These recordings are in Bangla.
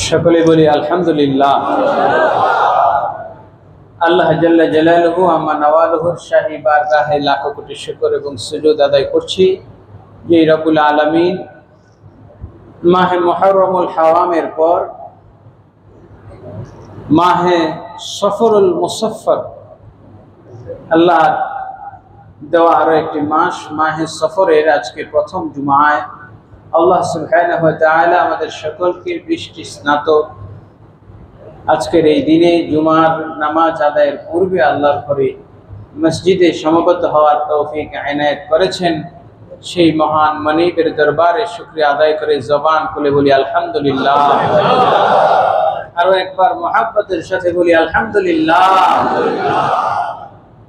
সকলে বলি আলহামদুলিল্লাহ। আল্লাহ জাল্লা জালালুহু আম্মা নওয়ালুহুর শাহী বারগাহে লাখো কোটি শুকর এবং সুজুদ আদায় করছি যে রব্বুল আলামিন মাহে মুহররমুল হারামের পর মাহে সফরুল মুসাফফর আল্লাহ দেওয়া আরো একটি মাস মাহে সফরের আজকে প্রথম জুমায় আল্লাহ সুবহানাহু ওয়া তাআলা আমাদের সকলকে বৃষ্টি স্নাত আজকের এই দিনে জুমার নামাজ আদায়ের পূর্বে আল্লাহর ঘরে মসজিদে সমবেত হওয়ার তৌফিক এনায়েত করেছেন। সেই মহান মানিবের দরবারে শুকরিয়া আদায় করে জবান খুলে বলি আলহামদুলিল্লাহ। আরো একবার মুহাব্বতের সাথে বলি আলহামদুলিল্লাহ।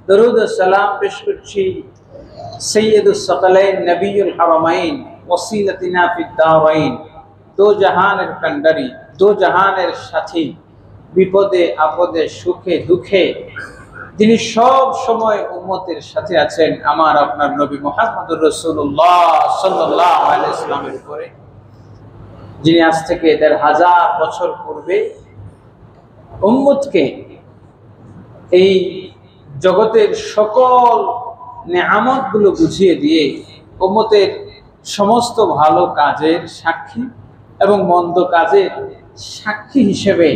দরুদ ও সালাম পেশ করছি সৈয়দুস সাকালাইন নবিয়ুল হারামাইন ওসিলাতিনা ফিদ দারাইন, দো জাহানের কান্ডারি, দো জাহানের সাথী, বিপদে আপদে সুখে দুঃখে যিনি সব সময় উম্মতের সাথে আছেন, আমার আপনার নবী মুহাম্মদুর রাসূলুল্লাহ সাল্লাল্লাহু আলাইহি ওয়াসাল্লামের উপরে, যিনি আজ থেকে ১৫০০ বছর পূর্বে উম্মতকে এই জগতের সকল নেয়ামতগুলো বুঝিয়ে দিয়ে উম্মতের সমস্ত ভালো কাজের সাক্ষী এবং মন্দ কাজের সাক্ষী হিসেবে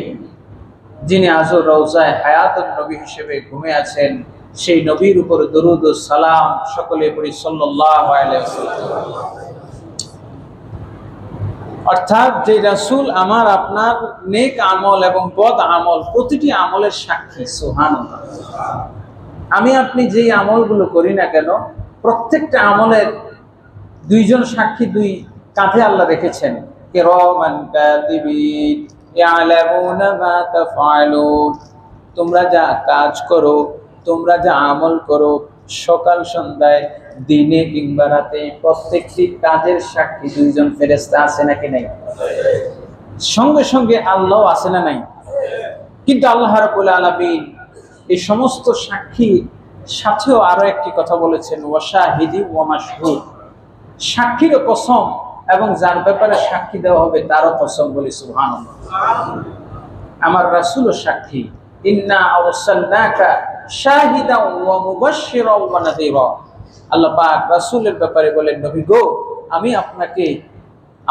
যিনি আজও রওজায়ে হায়াতুন নবী হিসেবে ঘুমে আছেন, সেই নবীর উপর দরুদ ও সালাম সকলে পড়ি সাল্লাল্লাহু আলাইহি ওয়াসাল্লাম। অর্থাৎ যে রাসূল আমার আপনার নেক আমল এবং বদ আমল প্রতিটি আমলের সাক্ষী। সুবহানাল্লাহ। আমি আপনি যেই আমলগুলো করি না কেন প্রত্যেকটা আমলের দুইজন সাক্ষী, দুই কাঁধে আল্লাহ রেখেছেন। কিরামান কাতিবিন ইয়ালামুনা মা তাফআলুন, তোমরা যা কাজ করো, তোমরা যা আমল করো সকাল সন্ধ্যায় দিনে কিংবা রাতে প্রত্যেকটি কাজের সাক্ষী দুইজন ফেরেশতা আছে নাকি নাই? সঙ্গে সঙ্গে আল্লাহ আছে না নাই? কিন্তু আল্লাহ রাব্বুল আলামিন এই সমস্ত সাক্ষী সাথেও আরো একটি কথা বলেছেন, ওয়াশাহিদি ওয়া মাশহুদ, সাক্ষীরও কসম এবং যার ব্যাপারে সাক্ষী দেওয়া হবে তারও কসম বলি সুবহানাল্লাহ। আমার রাসূলও সাক্ষী। ইন্না আরসালনাকা শাহিদাও ওয়া মুবাশশিরাও ওয়া নাযীরা। আল্লাহ পাক রাসূলের ব্যাপারে বলেন, নবী গো আমি আপনাকে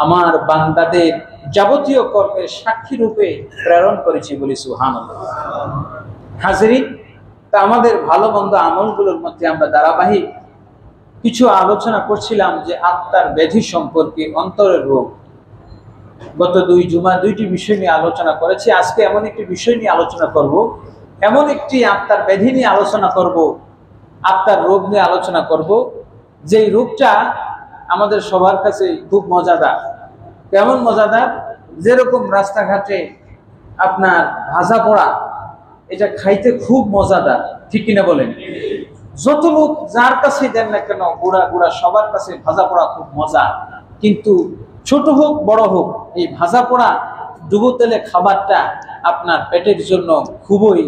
আমার বান্দাদের যাবতীয় কর্মের সাক্ষী রূপে প্রেরণ করেছি বলি সুবহানাল্লাহ। হাজিরিন, তা আমাদের ভালো মন্দ আমলগুলোর মধ্যে আমরা ধারাবাহিক কিছু আলোচনা করছিলাম যে আত্মার ব্যাধি সম্পর্কে, অন্তরের রোগ। গত দুই জুমা দুইটি বিষয় নিয়ে আলোচনা করেছি। আজকে এমন একটি বিষয় নিয়ে আলোচনা করব, এমন একটি আত্মার ব্যাধি নিয়ে আলোচনা করব, আত্মার রোগ নিয়ে আলোচনা করব, যেই রোগটা আমাদের সবার কাছে খুব মজাদার। কেমন মজাদার? যেরকম রাস্তাঘাটে আপনার ভাজা পোড়া, এটা খাইতে খুব মজাদার, ঠিক কিনা বলেন? যত লোক যার কাছে দেন না কেন, গুড়া গুড়া সবার কাছে ভাজা পোড়া খুব মজা। কিন্তু ছোট হোক বড় হোক, এই ভাজা পোড়া ডুবো তেলে খাবারটা আপনার পেটের জন্য খুবই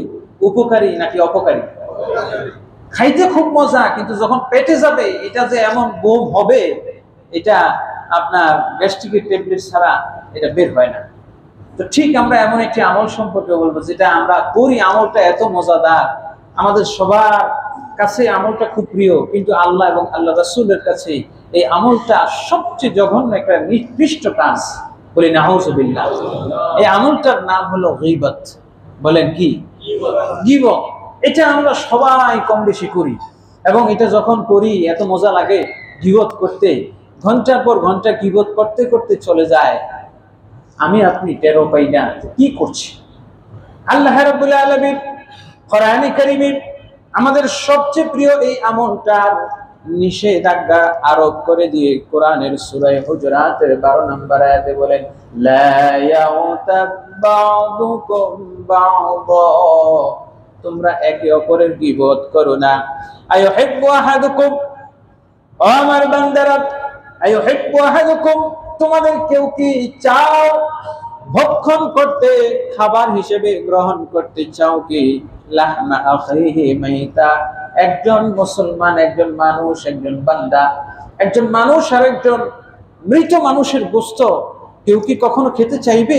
উপকারী নাকি অপকারী? খাইতে খুব মজা, কিন্তু যখন পেটে যাবে এটা যে এমন বম হবে, এটা আপনার গ্যাস্ট্রিকের ট্যাবলেট ছাড়া এটা বের হয় না। তো ঠিক আমরা এমন একটি আমল সম্পর্কে বলবো যেটা আমরা করি, আমলটা এত মজাদার, আমাদের সবার কাছে আমলটা খুব প্রিয়, কিন্তু আল্লাহ এবং আল্লাহ রাসূলের কাছে এই আমলটা সবচেয়ে জঘন্য একটা নিকৃষ্ট কাজ বলি নাউযুবিল্লাহ। এই আমলটার নাম হলো গীবত। বলেন কি? গীবত। এটা আমরা সবাই কম বেশি করি, এবং এটা যখন করি এত মজা লাগে গীবত করতে, ঘন্টার পর ঘন্টা গীবত করতে করতে চলে যায়, আমি আপনি টেরও পাই না কি করছি। আল্লাহ রাব্বুল আলামিন কোরআনে কারীমে আমাদের সবচেয়ে প্রিয় এই আমলটার নিষেধাজ্ঞা আরোপ করে দিয়ে কোরআনের সূরা হুজুরাতের ১২ নম্বর আয়াতে বলেন, লা ইয়াউতাব বা'দুকুম বা'দা, তোমরা একে অপরের গীবত করো না। আইয়ুহিব্বু আহাদুকুম, ও আমার বান্দারা, আইয়ুহিব্বু আহাদুকুম, তোমাদের কেউ কি চাও ভক্ষণ করতে, খাবার হিসেবে গ্রহণ করতে চাও কি লাহমা আখিহি মাইতা, একজন মুসলমান, একজন মানুষ, একজন বান্দা, একজন মানুষ আর একজন মৃত মানুষের গোশত কেউ কি কখনো খেতে চাইবে?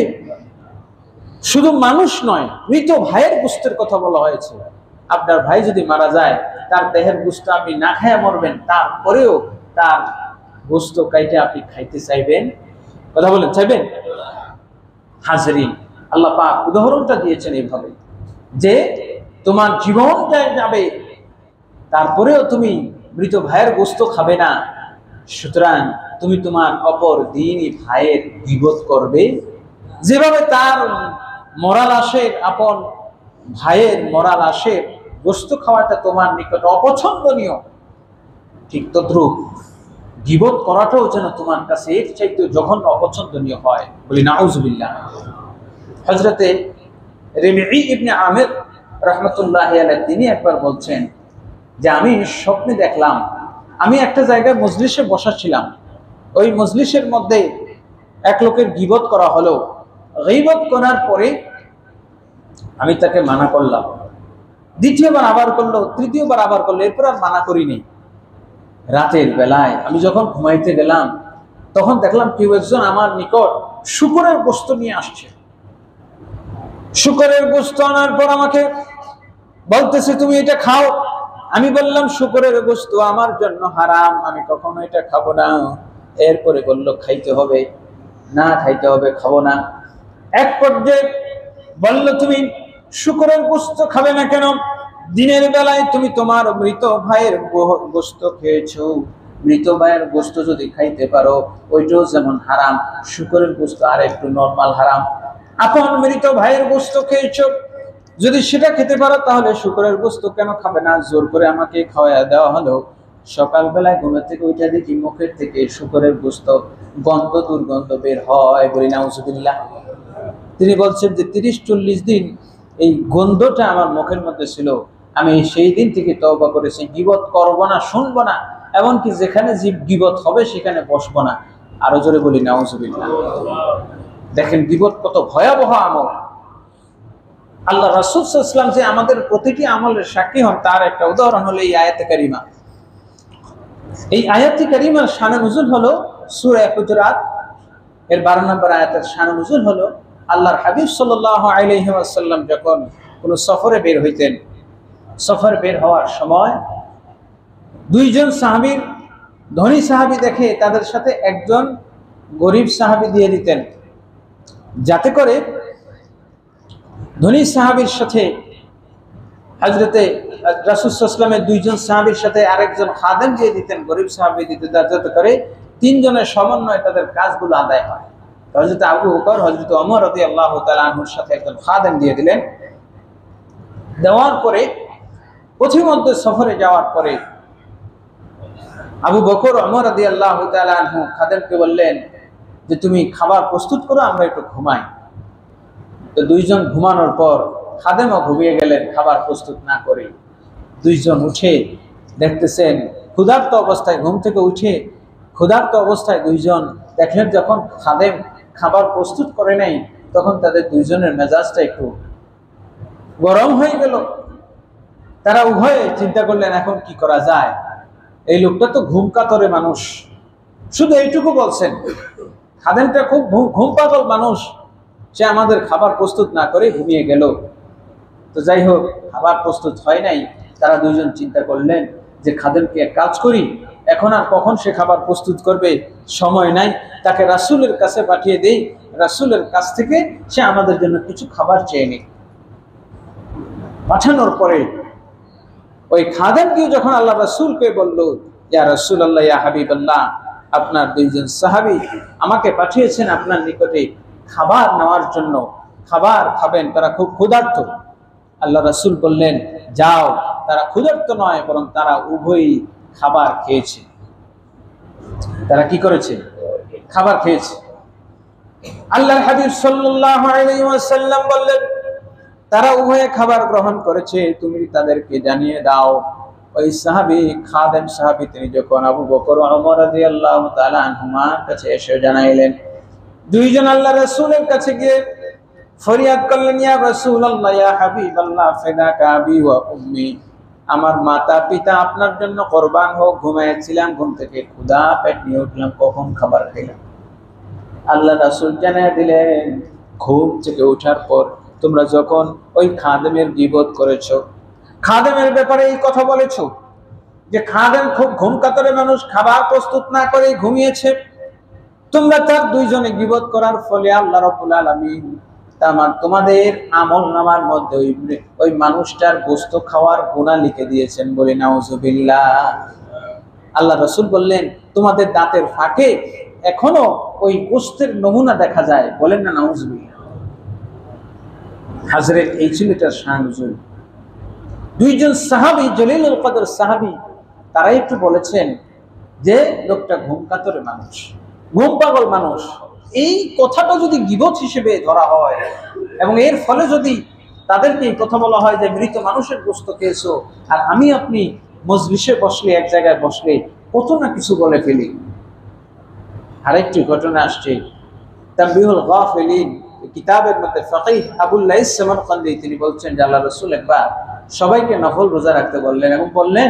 শুধু মানুষ নয়, মৃত ভাইয়ের গোশতের কথা বলা হয়েছে। আপনার ভাই যদি মারা যায়, তার দেহের গোশত আপনি না খায়া মরবেন, তারপরেও তার গোশত কাইটে আপনি খাইতে চাইবেন? কথা বলেন, চাইবেন? হাজরিন, আল্লাহ পাক উদাহরণটা দিয়েছেন এইভাবে যে তোমার জীবন যাবে, তারপরেও তুমি মৃত ভাইয়ের গোশত খাবে না। সুতরাং তুমি তোমার অপর দিনই ভাইয়ের গীবত করবে। যেভাবে তার মরা লাশের, আপন ভাইয়ের মরা লাশের গোশত খাওয়াটা তোমার নিকট অপছন্দনীয়, ঠিক তদ্রূপ গীবত করাটাও যেন তোমার কাছে এর চাইতে জঘন্য অপছন্দনীয় হয়। বলি নাউজুবিল্লাহ। হযরতে রিবঈ ইবনে আমির রাহমাতুল্লাহি আলাইহি তিনি একবার বলছেন যে আমি স্বপ্নে দেখলাম আমি একটা জায়গায় মজলিসে বসা ছিলাম, ওই মজলিসের মধ্যে এক লোকের গীবত করা হলো। গীবত করার পরে আমি তাকে মানা করলাম, দ্বিতীয়বার আবার করলো, তৃতীয়বার আবার করলো, এরপর আর মানা করিনি। রাতের বেলায় আমি যখন ঘুমাইতে গেলাম, তখন দেখলাম কেউ একজন আমার নিকট শূকরের গোশত নিয়ে আসছে। শূকরের গোশত আনার পর আমাকে বলতেছে তুমি এটা খাও। আমি বললাম শূকরের গোশত আমার জন্য হারাম, আমি কখনো এটা খাবো না। এরপরে বলল খাইতে হবে, না খাইতে হবে, খাবো না। এক পর্যায়ে বলল তুমি শূকরের গোশত খাবে না কেন? দিনের বেলায় তুমি তোমার মৃত ভাইয়ের গোশত খেয়েছো, মৃত ভাইয়ের গোশত যদি খাইতে পারো ওইটাও যেমন হারাম, শূকরের গোশত আর একটু নরমাল হারাম। আপন মৃত ভাইয়ের গোশত খেয়েছো, যদি সেটা খেতে পারো তাহলে শূকরের গোশত কেন খাবে না? জোর করে আমাকে খাওয়া দেওয়া হলো। সকালবেলায় ঘুমের থেকে উঠে দেখি মুখের থেকে শূকরের গোশত গন্ধ, দুর্গন্ধ বের হয়। বলি নাউজুবিল্লাহ। তিনি বলছেন যে 30-40 দিন এই গন্ধটা আমার মুখের মধ্যে ছিল। আমি সেই দিন থেকে তওবা করেছি, গীবত করব না, শুনবো না, এমনকি যেখানে গীবত হবে সেখানে বসবো না। আরো জোরে বলি নাউজুবিল্লাহ। দেখেন গীবত কত ভয়াবহ আমল। আল্লাহ রাসূল সাল্লাল্লাহু আলাইহি ওয়াসাল্লাম যে আমাদের প্রতিটি আমলের সাক্ষী হন, তার একটা উদাহরণ হলো এই আয়াতে কারিমা। এই আয়াতে কারিমার শানে নুজুল হলো সূরা হুজুরাত এর 12 নম্বর আয়াতের শানে নুজুল হলো আল্লাহর হাবিব সাল্লাল্লাহু আলাইহি ওয়াসাল্লাম যখন কোনো সফরে বের হইতেন, সফর বের হওয়ার সময় দুইজন সাহাবীর, ধনী সাহাবী দেখে তাদের সাথে একজন গরিব সাহাবী দিয়ে দিতেন, যাতে করে ধনী সাহাবীর সাথে হযরতে রাসূল সাল্লাল্লাহু আলাইহি ওয়াসাল্লামের দুইজন সাহাবীর সাথে আরেকজন খাদেম দিয়ে দিতেন, গরিব সাহাবী দিতেন, যাতে করে তিনজনের সমন্বয়ে তাদের কাজগুলো আদায় হয়। হযরত আবু বকর, হযরত ওমর রাদিয়াল্লাহু তাআলা আনহুর সাথে একজন খাদেম দিয়ে দিলেন। দেওয়ার পরে পথিমধ্যে সফরে যাওয়ার পরে আবু বকর, ওমর রাদিয়াল্লাহু তাআলা আনহু খাদেমকে বললেন যে তুমি খাবার প্রস্তুত করো, আমরা একটু ঘুমাই। তো দুইজন ঘুমানোর পর খাদেমও ঘুমিয়ে গেলেন খাবার প্রস্তুত না করে। দুইজন উঠে দেখতেছেন ক্ষুধার্ত অবস্থায়, ঘুম থেকে উঠে ক্ষুধার্ত অবস্থায় দুইজন দেখলেন যখন খাদেম খাবার প্রস্তুত করে নাই, তখন তাদের দুইজনের মেজাজটা একটু গরম হয়ে গেল। তারা উভয়ে চিন্তা করলেন এখন কি করা যায়। এই লোকটা তো ঘুম কাতরে মানুষ, শুধু এইটুকু বলছেন, খাদেমটা খুব ঘুম পাগল মানুষ, সে আমাদের খাবার প্রস্তুত না করে ঘুমিয়ে গেল। তো যাই হোক, খাবার প্রস্তুত হয় নাই। তারা দুইজন চিন্তা করলেন যে খাদেমকে এক কাজ করি, এখন আর কখন সে খাবার প্রস্তুত করবে, সময় নাই, তাকে রাসূলের কাছে পাঠিয়ে দেই, রাসূলের কাছ থেকে সে আমাদের জন্য কিছু খাবার চেয়ে নিক। পাঠানোর পরে ওই খাদেমকে যখন আল্লাহ রাসূলকে বলল, ইয়া রাসূলুল্লাহ, ইয়া হাবিবাল্লাহ, আপনার দুইজন সাহাবী আমাকে পাঠিয়েছেন আপনার নিকটে খাবার নেওয়ার জন্য, খাবার খাবেন, তারা খুব ক্ষুধার্ত। আল্লাহ রাসূল বললেন যাও, তারা ক্ষুধার্ত নয়, বরং তারা উভয়ই খাবার খেয়েছে। তারা কি করেছে? খাবার খেয়েছে। আল্লাহর হাবিব সাল্লাল্লাহু আলাইহি ওয়াসাল্লাম বললেন তারা উভয়ে খাবার গ্রহণ করেছে, তুমি তাদেরকে জানিয়ে দাও। ওই সাহাবী, খাদেম সাহাবী, তিনি যখন আবু বকর ও ওমর রাদিয়াল্লাহু তাআলা আনহুমার কাছে এসে জানাইলেন, দুইজন আল্লাহ রাসূলের কাছে গিয়ে ফরিয়াদ করলেন, ইয়া রাসূলুল্লাহ, ইয়া হাবিবাল্লাহ, ফিদাকা আবি ওয়া উম্মি, আমার মাতা পিতা আপনার জন্য কুরবান হোক, ঘুমাইছিলাম, ঘুম থেকে ক্ষুধা পেট নিয়ে উঠলাম, কখন খাবার খেলাম। আল্লাহ রাসূল জানিয়ে দিলেন ঘুম থেকে ওঠার পর তোমরা যখন ওই খাদেমের গীবত করেছো, খাদেমের ব্যাপারে এই কথা বলেছো যে খাদেম খুব ঘুম কাতরে মানুষ, খাবার প্রস্তুত না করে ঘুমিয়েছে, তোমরা তার দুইজনে গীবত করার ফলে আল্লাহ রাব্বুল আলামিন তোমাদের আমল নামার মধ্যে ওই মানুষটার গোশত খাওয়ার গুনাহ লিখে দিয়েছেন। বলে নাউজুবিল্লাহ। আল্লাহ রাসূল বললেন তোমাদের দাঁতের ফাঁকে এখনো ওই গোশতের নমুনা দেখা যায়। বলেন না নাউজুবিল্লাহ। হযরত এই ছেলেটার শান নুজুল। দুইজন সাহাবী, জলিলুল কদর সাহাবী, তারা একটু বলেছেন যে লোকটা ঘুম কাতরে মানুষ, ঘুম পাগল মানুষ। এই কথাটা যদি গীবত হিসেবে ধরা হয় এবং এর ফলে যদি তাদেরকে এই কথা বলা হয় যে মৃত মানুষের গোশত খেয়েছো, আর আমি আপনি মজলিসে বসলে, এক জায়গায় বসলে কত না কিছু বলে ফেলি। আরেকটি ঘটনা আসছে তানবীহুল গাফিলিন কিতাবের মধ্যে ফকিহ আবুল লাইস সামারকান্দি তিনি বলছেন যে আল্লাহ রাসূল একবার সবাইকে নফল রোজা রাখতে বললেন এবং বললেন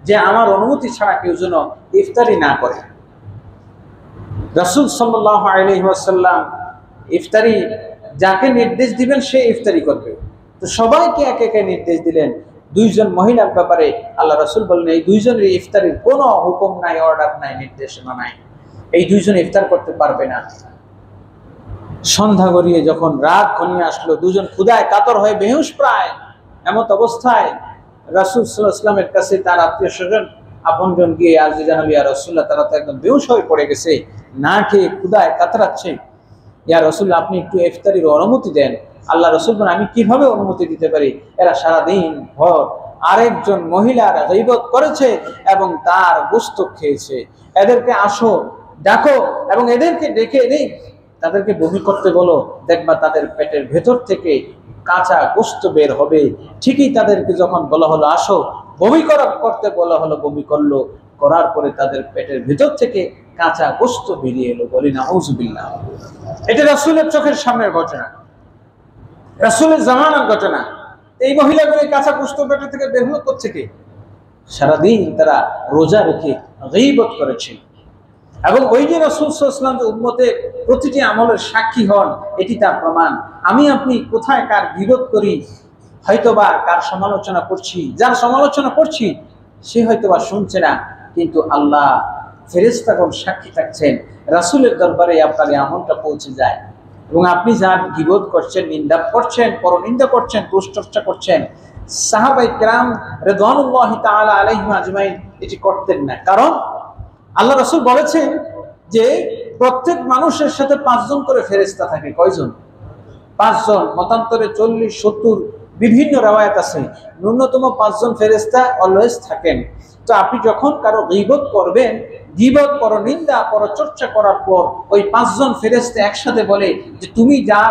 যে আমার অনুমতি ছাড়া কেউ যেন ইফতারি না করে। রাসূল সাল্লাল্লাহু আলাইহি ওয়াসাল্লাম ইফতারি যাকে নির্দেশ দিবেন সে ইফতারি করবে। তো সবাইকে একে একে নির্দেশ দিলেন। দুইজন মহিলার ব্যাপারে আল্লাহ রাসূল বললেন এই দুইজনের ইফতারির কোনো হুকুম নাই, অর্ডার নাই, নির্দেশনা নাই, এই দুইজন ইফতার করতে পারবে না। সন্ধ্যা গড়িয়ে যখন রাত ঘনিয়ে আসলো, দুজন ক্ষুধায় কাতর হয়ে বেহুশ প্রায় এমত অবস্থায় রাসূল সাল্লাল্লাহু আলাইহি ওয়াসাল্লামের কাছে তার আত্মীয় স্বজন আপনজন গিয়ে আরজি জানালো, ইয়া রাসূলুল্লাহ, তারা তো একদম বেহুশ হয়ে পড়ে গেছে, না খেয়ে ক্ষুধায় কাতরাচ্ছে, ইয়া রাসূলুল্লাহ আপনি একটু ইফতারির অনুমতি দেন। আল্লাহ রাসূল বলেন আমি কিভাবে অনুমতি দিতে পারি, এরা সারাদিন ভর আরেকজন মহিলার গীবত করেছে এবং তার গোশত খেয়েছে, এদেরকে আসো ডাকো এবং এদেরকে ডেকে এনে তাদেরকে বমি করতে বলো, দেখবা তাদের পেটের ভেতর থেকে কাঁচা গোশত বের হবে। ঠিকই তাদেরকে যখন বলা হলো আসো, বমি করতে বলা হলো, বমি করলো, করার পরে তাদের পেটের ভেতর থেকে কাঁচা গোশত বেরিয়ে এলো। বলি নাউজুবিল্লাহ। এটা রাসূলের চোখের সামনের ঘটনা, রাসূলের জামানার ঘটনা। এই মহিলাগুলো কাঁচা গোশত পেটের থেকে বের হলো কোত্থেকে? সারাদিন তারা রোজা রেখে গীবত করেছে। এবং ওই যে রাসূল সাল্লাল্লাহু আলাইহি ওয়াসাল্লাম উম্মতের প্রতিটি আমলের সাক্ষী হন, এটি তার প্রমাণ। আমি আপনি কোথায় কার গীবত করি, হয়তোবা কার সমালোচনা করছি, যার সমালোচনা করছি সে হয়তোবা শুনছে না, কিন্তু আল্লাহ ফেরেশতাগণ সাক্ষী থাকছেন, রাসূলের দরবারে আপনার এই আমলটা পৌঁছে যায়। এবং আপনি যার গীবত করছেন, নিন্দা করছেন, পরনিন্দা করছেন, দুশ্চর্চা করছেন, সাহাবায়ে কেরাম রিদওয়ানুল্লাহি তাআলা আলাইহিম আজমাইন এটি করতেন না। কারণ আল্লাহ রাসূল বলেছেন যে প্রত্যেক মানুষের সাথে 5 জন করে ফেরেশতা থাকে। কয়জন? 5 জন। মতান্তরে 40, 70 বিভিন্ন রওয়ায়াত আছে। ন্যূনতম 5 জন ফেরেশতা অলওয়েজ থাকেন। তো আপনি যখন কারো গীবত করবেন, গীবত, পরনিন্দা, পরচর্চা করার পর ওই 5 জন ফেরেশতা একসাথে বলে যে তুমি যা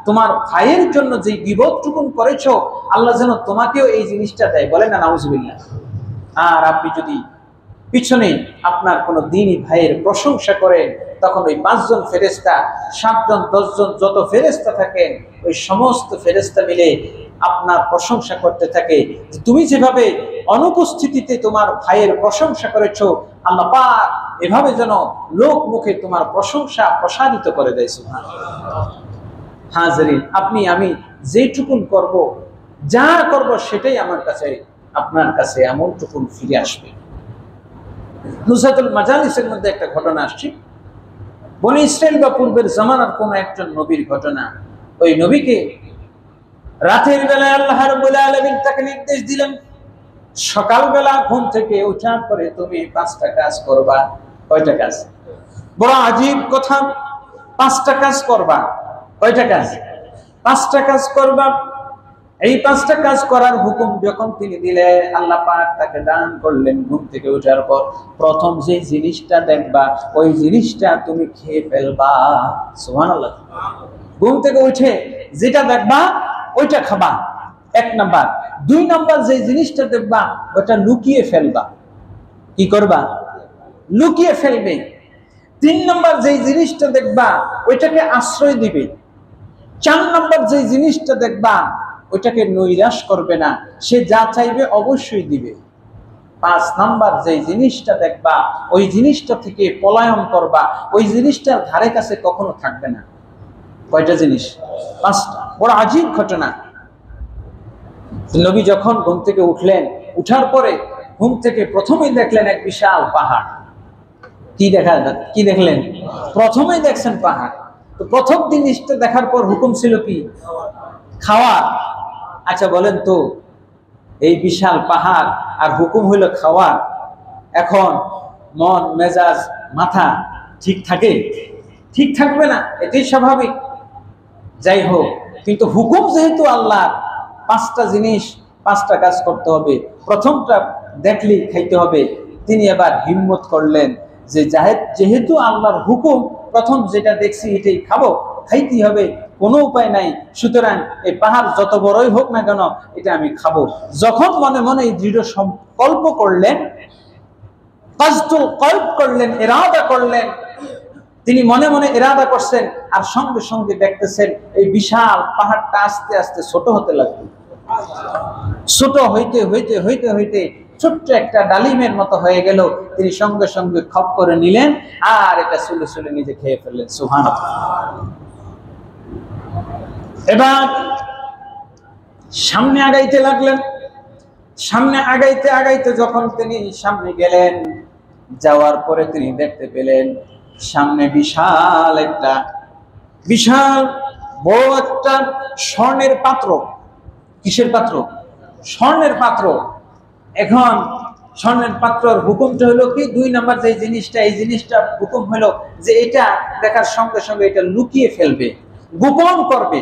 তোমার ভাইয়ের জন্য যে গীবতটুকুন করেছো, আল্লাহ যেন তোমাকেও এই জিনিসটা দেয়। বলেন না নাউজুবিল্লাহ। আর আপনি যদি পিছনে আপনার কোনো দ্বীনী ভাইয়ের প্রশংসা করেন, তখন ওই 5 জন ফেরেশতা, 7 জন, 10 জন যত ফেরেশতা থাকেন, ওই সমস্ত ফেরেশতা মিলে আপনার প্রশংসা করতে থাকে। তুমি যেভাবে অনুপস্থিতিতে তোমার ভাইয়ের প্রশংসা করেছো, আল্লাহ পাক এভাবে যেন লোক মুখে তোমার প্রশংসা প্রসারিত করে দেয়। সুবহানাল্লাহ। হাজরিন, আপনি আমি যেটুকুন করব, যা করব, সেটাই আমার কাছে, আপনার কাছে এমনটুকুন ফিরে আসবে। নুসরাতুল মাজালিসের মধ্যে একটা ঘটনা আসছে, বনি ইসরাইল বা পূর্বের জামানার কোন একজন নবীর ঘটনা। ওই নবীকে রাতের বেলায় আল্লাহ রাব্বুল আলামিন তাকে নির্দেশ দিলেন, সকালবেলা ঘুম থেকে ওঠার পরে তুমি 5টা কাজ করবা। কয়টা কাজ? বড় আজীব কথা, 5টা কাজ করবা। কয়টা কাজ? 5টা কাজ করবা। এই 5টা কাজ করার হুকুম যখন তিনি দিলেন, আল্লাহ পাক তাকে দান করলেন ঘুম থেকে ওঠার পর প্রথম যে জিনিসটা দেখবা, ওই জিনিসটা তুমি খেয়ে ফেলবা। সুবহানাল্লাহ। ঘুম থেকে উঠে যেটা দেখবা ওইটা খাবা, 1 নাম্বার। 2 নাম্বার যে জিনিসটা দেখবা ওটা লুকিয়ে ফেলবা। কি করবা? লুকিয়ে ফেলবে। 3 নাম্বার যে জিনিসটা দেখবা ওইটাকে আশ্রয় দিবে। 4 নাম্বার যে জিনিসটা দেখবা ওইটাকে নৈরাশ করবে না, সে যা চাইবে অবশ্যই দিবে। 5 নাম্বার যে জিনিসটা দেখবা ওই জিনিসটা থেকে পলায়ন করবা, ওই জিনিসটার ধারে কাছে কখনো থাকবে না। কয়টা জিনিস? 5টা। বড় আজীব ঘটনা। নবী যখন ঘুম থেকে উঠলেন, উঠার পরে ঘুম থেকে প্রথমেই দেখলেন এক বিশাল পাহাড়। কি দেখলেন? প্রথমেই দেখছেন পাহাড়। তো প্রথম জিনিসটা দেখার পর হুকুম ছিল কি? খাওয়া। আচ্ছা বলেন তো, এই বিশাল পাহাড় আর হুকুম হইল খাওয়া, এখন মন মেজাজ মাথা ঠিক থাকে? ঠিক থাকবে না, এটাই স্বাভাবিক। যাই হোক, কিন্তু হুকুম যেহেতু আল্লাহ, পাঁচটা জিনিস, পাঁচটা কাজ করতে হবে, প্রথমটা দেখলেই খাইতে হবে। তিনি এবার হিম্মত করলেন যে যেহেতু আল্লাহর হুকুম, প্রথম যেটা দেখছি এটাই খাবো, খাইতেই হবে, কোনো উপায় নাই। সুতরাং এই পাহাড় যত বড়ই হোক না কেন, এটা আমি খাবো। যখন মনে মনে এই দৃঢ় সংকল্প করলেন, কাজতুল কলব করলেন, ইরাদা করলেন, তিনি মনে মনে ইরাদা করছেন, আর সঙ্গে সঙ্গে দেখতেছেন এই বিশাল পাহাড়টা আস্তে আস্তে ছোট হতে লাগলো। ছোট হইতে হইতে হইতে হইতে ছোট্ট একটা ডালিমের মতো হয়ে গেল। তিনি সঙ্গে সঙ্গে খপ করে নিলেন, আর এটা সুলে সুলে নিজে খেয়ে ফেললেন। সুবহানাল্লাহ। এবার সামনে আগাইতে লাগলেন। সামনে আগাইতে আগাইতে যখন তিনি সামনে গেলেন, যাওয়ার পরে তিনি দেখতে পেলেন সামনে বিশাল বড় একটা স্বর্ণের পাত্র। কিসের পাত্র? স্বর্ণের পাত্র। এখন স্বর্ণের পাত্রের হুকুমটা হলো কি? 2 নাম্বার যে জিনিসটা, এই জিনিসটা হুকুম হলো যে এটা দেখার সঙ্গে সঙ্গে এটা লুকিয়ে ফেলবে, গোপন করবে।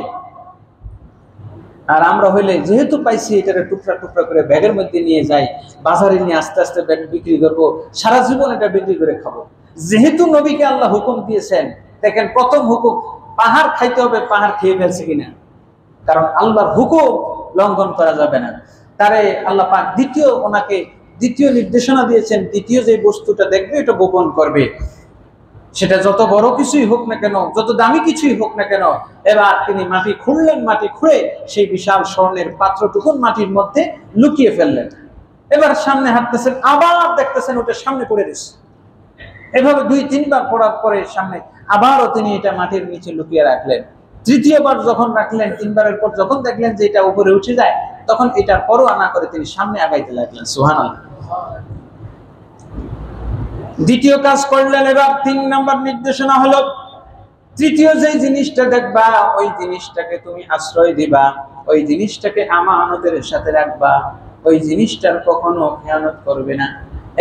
আর আমরা হইলে যেহেতু পাইছি, এটারে টুকরা টুকরা করে ব্যাগের মধ্যে নিয়ে যাই, বাজারে নিয়ে আস্তে আস্তে ব্যাগ বিক্রি করবো, সারা জীবন এটা বিক্রি করে খাবো। যেহেতু নবীকে আল্লাহ হুকুম দিয়েছেন, দেখেন প্রথম হুকুম পাহাড় খাইতে হবে, পাহাড় খেয়ে ফেলছে কিনা? কারণ আল্লাহর হুকুম লঙ্ঘন করা যাবে না। তারে আল্লাহ পাক দ্বিতীয় নির্দেশনা দিয়েছেন, দ্বিতীয় যে বস্তুটা দেখবে এটা গোপন করবে। সেটা যত বড় কিছুই হোক না কেন, যত দামি কিছুই হোক না কেন। এবার তিনি মাটি খুঁড়লেন, মাটি খুঁড়ে সেই বিশাল স্বর্ণের পাত্রটুকুন মাটির মধ্যে লুকিয়ে ফেললেন। এবার সামনে হাঁটতেছেন, আবার দেখতেছেন ওটা সামনে পড়ে দিচ্ছে। এভাবে 2-3 বার পড়ার পরে সামনে আবারও তিনি এটা মাটির নিচে লুকিয়ে রাখলেন। তৃতীয়বার যখন রাখলেন, 3 বারের পর যখন দেখলেন যে এটা উপরে উঠে যায়, তখন এটার পরোয়া না করে তিনি সামনে আগাইতে লাগলেন। সুবহানাল্লাহ। দ্বিতীয় কাজ করলেন। এবার 3 নাম্বার নির্দেশনা হলো, তৃতীয় যে জিনিসটা দেখবা, ওই জিনিসটাকে তুমি আশ্রয় দিবা, ওই জিনিসটাকে আমানতের সাথে রাখবা, ওই জিনিসটার কখনো খেয়ানত করবে না।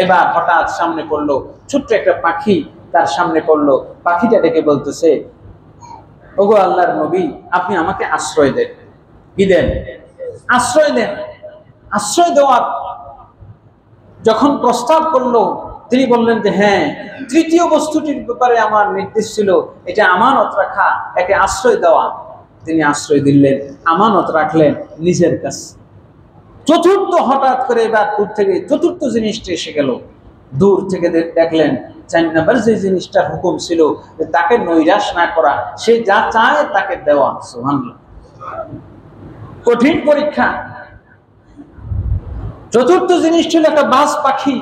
এবার হঠাৎ সামনে পড়লো ছোট্ট একটা পাখি, তার সামনে পড়লো। পাখিটা ডেকে বলতেছে, ওগো আল্লাহর নবী, আপনি আমাকে আশ্রয় দেন। কি দেন? আশ্রয় দেন। আশ্রয় দেওয়ার যখন প্রস্তাব করলো, তিনি বললেন যে হ্যাঁ, তৃতীয় বস্তুটির ব্যাপারে আমার নির্দেশ ছিল, এটা আমানত রাখা, একে আশ্রয় দেওয়া। তিনি আশ্রয় দিলেন, আমানত রাখলেন নিজের কাছে। চতুর্থ হঠাৎ করে এবার দূর থেকে চতুর্থ জিনিসটা এসে গেল। দূর থেকে দেখলেন 4 নাম্বার যে জিনিসটার হুকুম ছিল, তাকে নৈরাশ না করা, সে যা চায় তাকে দেওয়া। সুবহানাল্লাহ। কঠিন পরীক্ষা। চতুর্থ জিনিস ছিল একটা বাজ পাখি।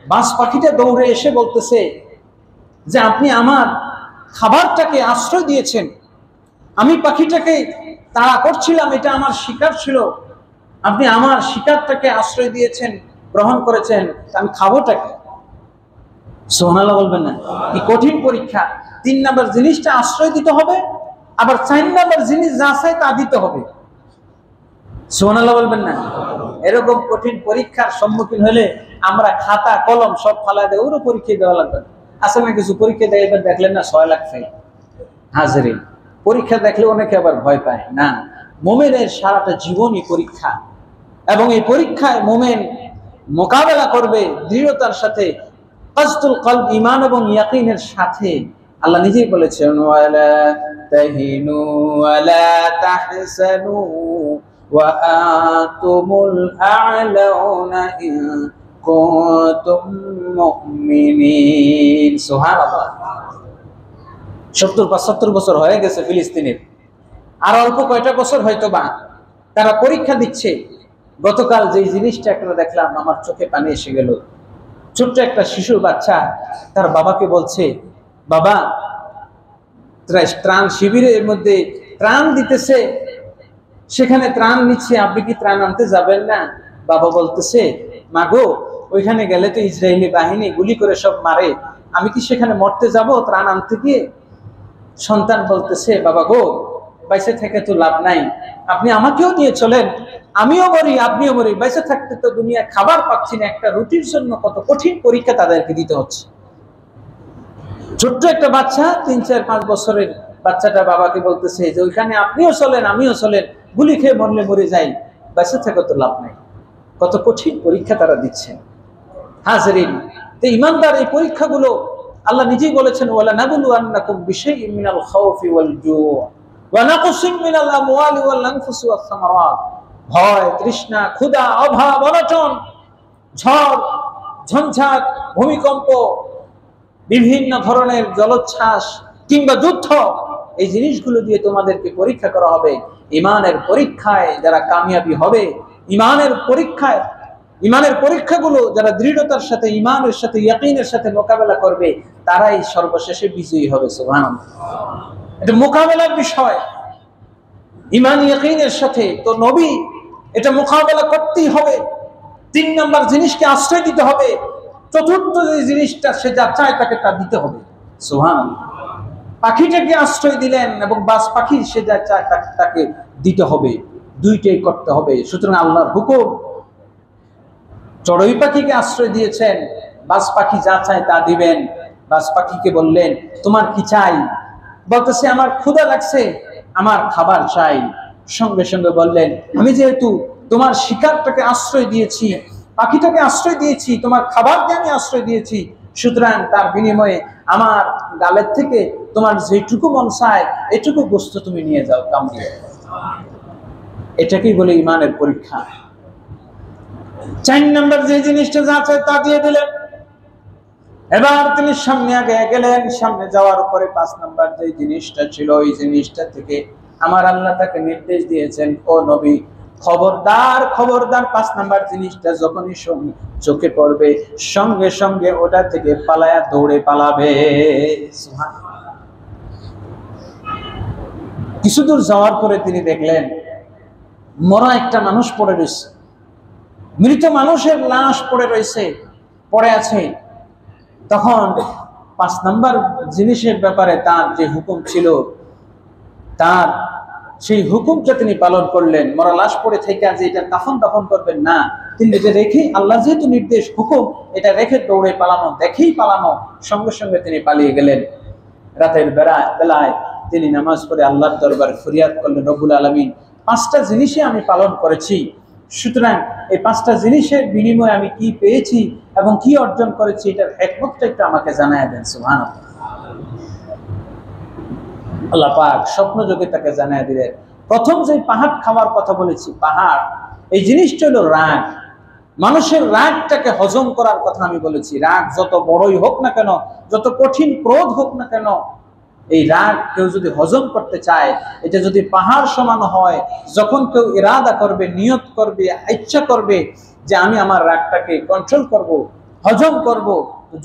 বাজ পাখিটা দৌড়ে এসে বলতেছে যে আপনি আমার খাবারটাকে আশ্রয় দিয়েছেন, আমি পাখিটাকে তাড়া করছিলাম, এটা আমার শিকার ছিল, আপনি আমার শিকারটাকে আশ্রয় দিয়েছেন, গ্রহণ করেছেন, আমি খাবোটাকে। সুবহানাল্লাহ বলবেন না? এই কঠিন পরীক্ষা। 3 নাম্বার জিনিসটা আশ্রয় দিতে হবে, আবার 4 নাম্বার জিনিস যা চাই তা দিতে হবে। সুবহানাল্লাহ বলবেন না? এরকম কঠিন পরীক্ষার সম্মুখীন হলে আমরা খাতা কলম সব ফালা দেয়, ওরও পরীক্ষা দেওয়া লাগবে। আসলে কিছু পরীক্ষা দেয়, এবার দেখলেন না 6 লাখ ফেল। হাজিরিন, পরীক্ষা দেখলে অনেকে আবার ভয় পায় না। মুমিনের সারাটা জীবনই পরীক্ষা, এবং এই পরীক্ষায় মুমিন মোকাবেলা করবে দৃঢ়তার সাথে, কাসদুল কলব, ঈমান এবং ইয়াকিনের সাথে। আল্লাহ নিজেই বলেছেন, ওয়ালা তাহিনু ওয়ালা তাহসানু ওয়া আনতুমুল আ'লাউনা ইন কুনতুম মুমিনিন। সুবহানাল্লাহ। 70-75 বছর হয়ে গেছে ফিলিস্তিনের, আর অল্প কয়টা বছর হয়তো বা তারা পরীক্ষা দিচ্ছে। গতকাল যে জিনিসটা একটা দেখলাম, আমার চোখে পানি এসে গেল। ছোট্ট একটা শিশু বাচ্চা তার বাবাকে বলছে, বাবা, ত্রাণ শিবিরের মধ্যে ত্রাণ দিতেছে, সেখানে ত্রাণ নিচ্ছে, আপনি কি ত্রাণ আনতে যাবেন না? বাবা বলতেছে, মাগো ওইখানে গেলে তো ইসরায়েলি বাহিনী গুলি করে সব মারে, আমি কি সেখানে মরতে যাব ত্রাণ আনতে গিয়ে? সন্তান বলতেছে, বাবা গো, বাইসে থেকে তো লাভ নাই, আপনি আমাকেও নিয়ে চলেন, আমিও মরি আপনিও মরি, বাইসে থাকতে তো দুনিয়া খাবার পাচ্ছি না, একটা রুটির জন্য কত কঠিন পরীক্ষা তাদেরকে দিতে হচ্ছে। ছোট্ট একটা বাচ্চা, 3-4-5 বছরের বাচ্চাটা বাবাকে বলতেছে যে ওইখানে আপনিও চলেন আমিও চলেন, গুলি খেয়ে মরলে মরে যাই, বাইসে থেকে তো লাভ নাই। কত কঠিন পরীক্ষা তারা দিচ্ছেন। হাজরিন, তো ইমানদার এই পরীক্ষাগুলো আল্লাহ নিজেই বলেছেন, ওয়ালা নাবলুয়ান্নাকুম বিশাইইম মিনাল খাউফি ওয়াল জু' ওয়া নাকসিম মিনাল আমওয়ালি ওয়াল আনফুসি ওয়াস সামারাত। ভয়, তৃষ্ণা, ক্ষুধা, অভাব, অনটন, ঝড়, ঝঞ্ঝাট, ভূমিকম্প, বিভিন্ন ধরনের জলোচ্ছ্বাস কিংবা যুদ্ধ, এই জিনিসগুলো দিয়ে তোমাদেরকে পরীক্ষা করা হবে। ইমানের পরীক্ষায় যারা কামিয়াবি হবে, ইমানের পরীক্ষাগুলো যারা দৃঢ়তার সাথে, ইমানের সাথে, ইয়াকিনের সাথে মোকাবেলা করবে, তারাই সর্বশেষে বিজয়ী হবে। সুবহানাল্লাহ, এটা মোকাবেলার বিষয়। ইমান ইয়াকিনের সাথে তো নবী এটা মোকাবেলা করতেই হবে। 3 নম্বর জিনিসকে আশ্রয় দিতে হবে। চতুর্থ যে জিনিসটা, সে যা চায় তাকে তা দিতে হবে। সুবহানাল্লাহ, পাখিটাকে আশ্রয় দিলেন এবং বাস পাখি সে যা চায় তাকে দিতে হবে, দুইটাই করতে হবে। সুতরাং আল্লাহর হুকুম, চড়ুই পাখিকে আশ্রয় দিয়েছেন, বাস পাখি যা চায় তা দিবেন। বাস পাখিকে বললেন, তোমার কি চাই? বলতেছে, আমার ক্ষুধা লাগছে, আমার খাবার চাই। সঙ্গে সঙ্গে বললেন, আমি যেহেতু তোমার শিকারটাকে আশ্রয় দিয়েছি, পাখিটাকে আশ্রয় দিয়েছি, তোমার খাবারকে আমি আশ্রয় দিয়েছি, সুতরাং তার বিনিময়ে আমার গালের থেকে তোমার যেটুকু মন চায় এটুকু গোশত তুমি নিয়ে যাও, কামড়িয়ে। এটাকেই বলে ইমানের পরীক্ষা। 4 নম্বর যে জিনিসটা যা চায় তা দিয়ে দিলেন। এবার তিনি সামনে আগে গেলেন। সামনে যাওয়ার পরে 5 নম্বর যে জিনিসটা ছিল, ওই জিনিসটা থেকে আমার আল্লাহ তাকে নির্দেশ দিয়েছেন, ও নবী, খবরদার খবরদার, 5 নম্বর জিনিসটা যখনই চোখে পড়বে সঙ্গে সঙ্গে ওটা থেকে পালায়া দৌড়ে পালাবে। কিছু দূর যাওয়ার পরে তিনি দেখলেন মরা একটা মানুষ পড়ে রয়েছে, মৃত মানুষের লাশ পড়ে আছে। তখন 5 নম্বর জিনিসের ব্যাপারে তার যে হুকুম ছিল, তার সেই হুকুমটা তিনি পালন করলেন। মরা লাশ পড়ে থেকে যে এটা কাফন দাফন করবেন না, তিনি এটা রেখে, আল্লাহ যেহেতু নির্দেশ, হুকুম, এটা রেখে দৌড়ে পালানো, দেখেই পালানো, সঙ্গে সঙ্গে তিনি পালিয়ে গেলেন। রাতের বেলায় তিনি নামাজ পড়ে আল্লাহর দরবারে ফরিয়াদ করলেন, রব্বুল আলামিন, 5টা জিনিসই আমি পালন করেছি, সুতরাং এই 5টা জিনিসের বিনিময়ে আমি কি পেয়েছি এবং কি অর্জন করেছি, এটার হিকমতটা একটু আমাকে জানায় দেন। সুবহানাল্লাহ, আল্লাহ পাক স্বপ্ন যোগে তাকে জানায় দিলেন। প্রথম যে পাহাড় খাওয়ার কথা বলেছি, পাহাড়, এই জিনিসটা হলো রাগ। মানুষের রাগটাকে হজম করার কথা আমি বলেছি। রাগ যত বড়ই হোক না কেন, যত কঠিন ক্রোধ হোক না কেন, এই রাগ কেউ যদি হজম করতে চায়, এটা যদি পাহাড় সমান হয়, যখন কেউ ইরাদা করবে, নিয়ত করবে, ইচ্ছা করবে যে আমি আমার রাগটাকে কন্ট্রোল করব, হজম করব,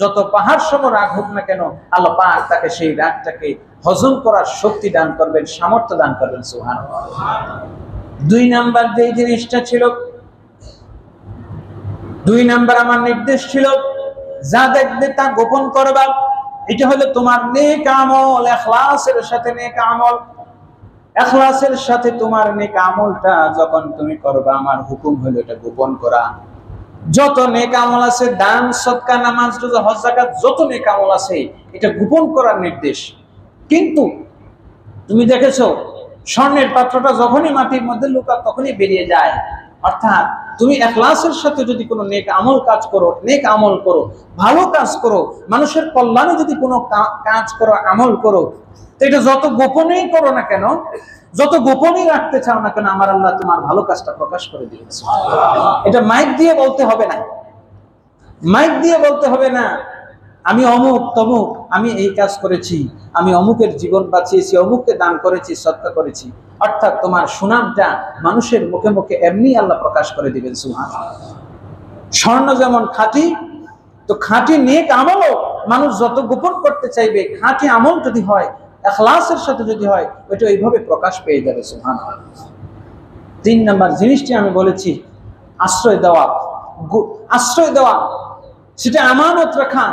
যত পাহাড় সম রাগ হোক না কেন, আল্লাহ পাক তাকে সেই রাগটাকে হজম করার শক্তি দান করবেন, সামর্থ্য দান করবেন। সুবহানাল্লাহ। 2 নাম্বার যে জিনিসটা ছিল, 2 নাম্বার আমার নির্দেশ ছিল, যা দেখবে তা গোপন করবা। এটা হলো তোমার নেক আমল, ইখলাসের সাথে নেক আমল। ইখলাসের সাথে তোমার নেক আমলটা যখন তুমি করবা, আমার হুকুম হলো এটা গোপন করা। যত নেক আমল আছে, দান, সদকা, নামাজ, রোজা, হজ, যাকাত, যত নেক আমল আছে, এটা গোপন করার নির্দেশ। কিন্তু তুমি দেখেছো, স্বর্ণের পাত্রটা যখনই মাটির মধ্যে লুকায় তখনই বেরিয়ে যায়। অর্থাৎ তুমি ইখলাসের সাথে যদি কোনো নেক আমল কাজ করো, নেক আমল করো, ভালো কাজ করো, মানুষের কল্যাণে যদি কোনো কাজ করো, আমল করো, তো এটা যত গোপনেই করো না কেন, যত গোপনেই রাখতে চাও না কেন, আমার আল্লাহ তোমার ভালো কাজটা প্রকাশ করে দিয়েছে। এটা মাইক দিয়ে বলতে হবে না, মাইক দিয়ে বলতে হবে না আমি অমুক তমুক, আমি এই কাজ করেছি, আমি অমুকের জীবন বাঁচিয়েছি, অমুককে দান করেছি, সদকা করেছি। অর্থাৎ তোমার সুনামটা মানুষের মুখে মুখে এমনি আল্লাহ প্রকাশ করে দিবেন। সুবহানাল্লাহ। স্বর্ণ যেমন খাঁটি, তো খাঁটি নেক আমলও মানুষ যত গোপন করতে চাইবে, খাঁটি আমল যদি হয়, ইখলাসের সাথে যদি হয়, ওইটা এইভাবে প্রকাশ পেয়ে যাবে। সুবহানাল্লাহ। তিন নম্বর জিনিসটি আমি বলেছি আশ্রয় দেওয়া। আশ্রয় দেওয়া সেটা আমানত রাখা।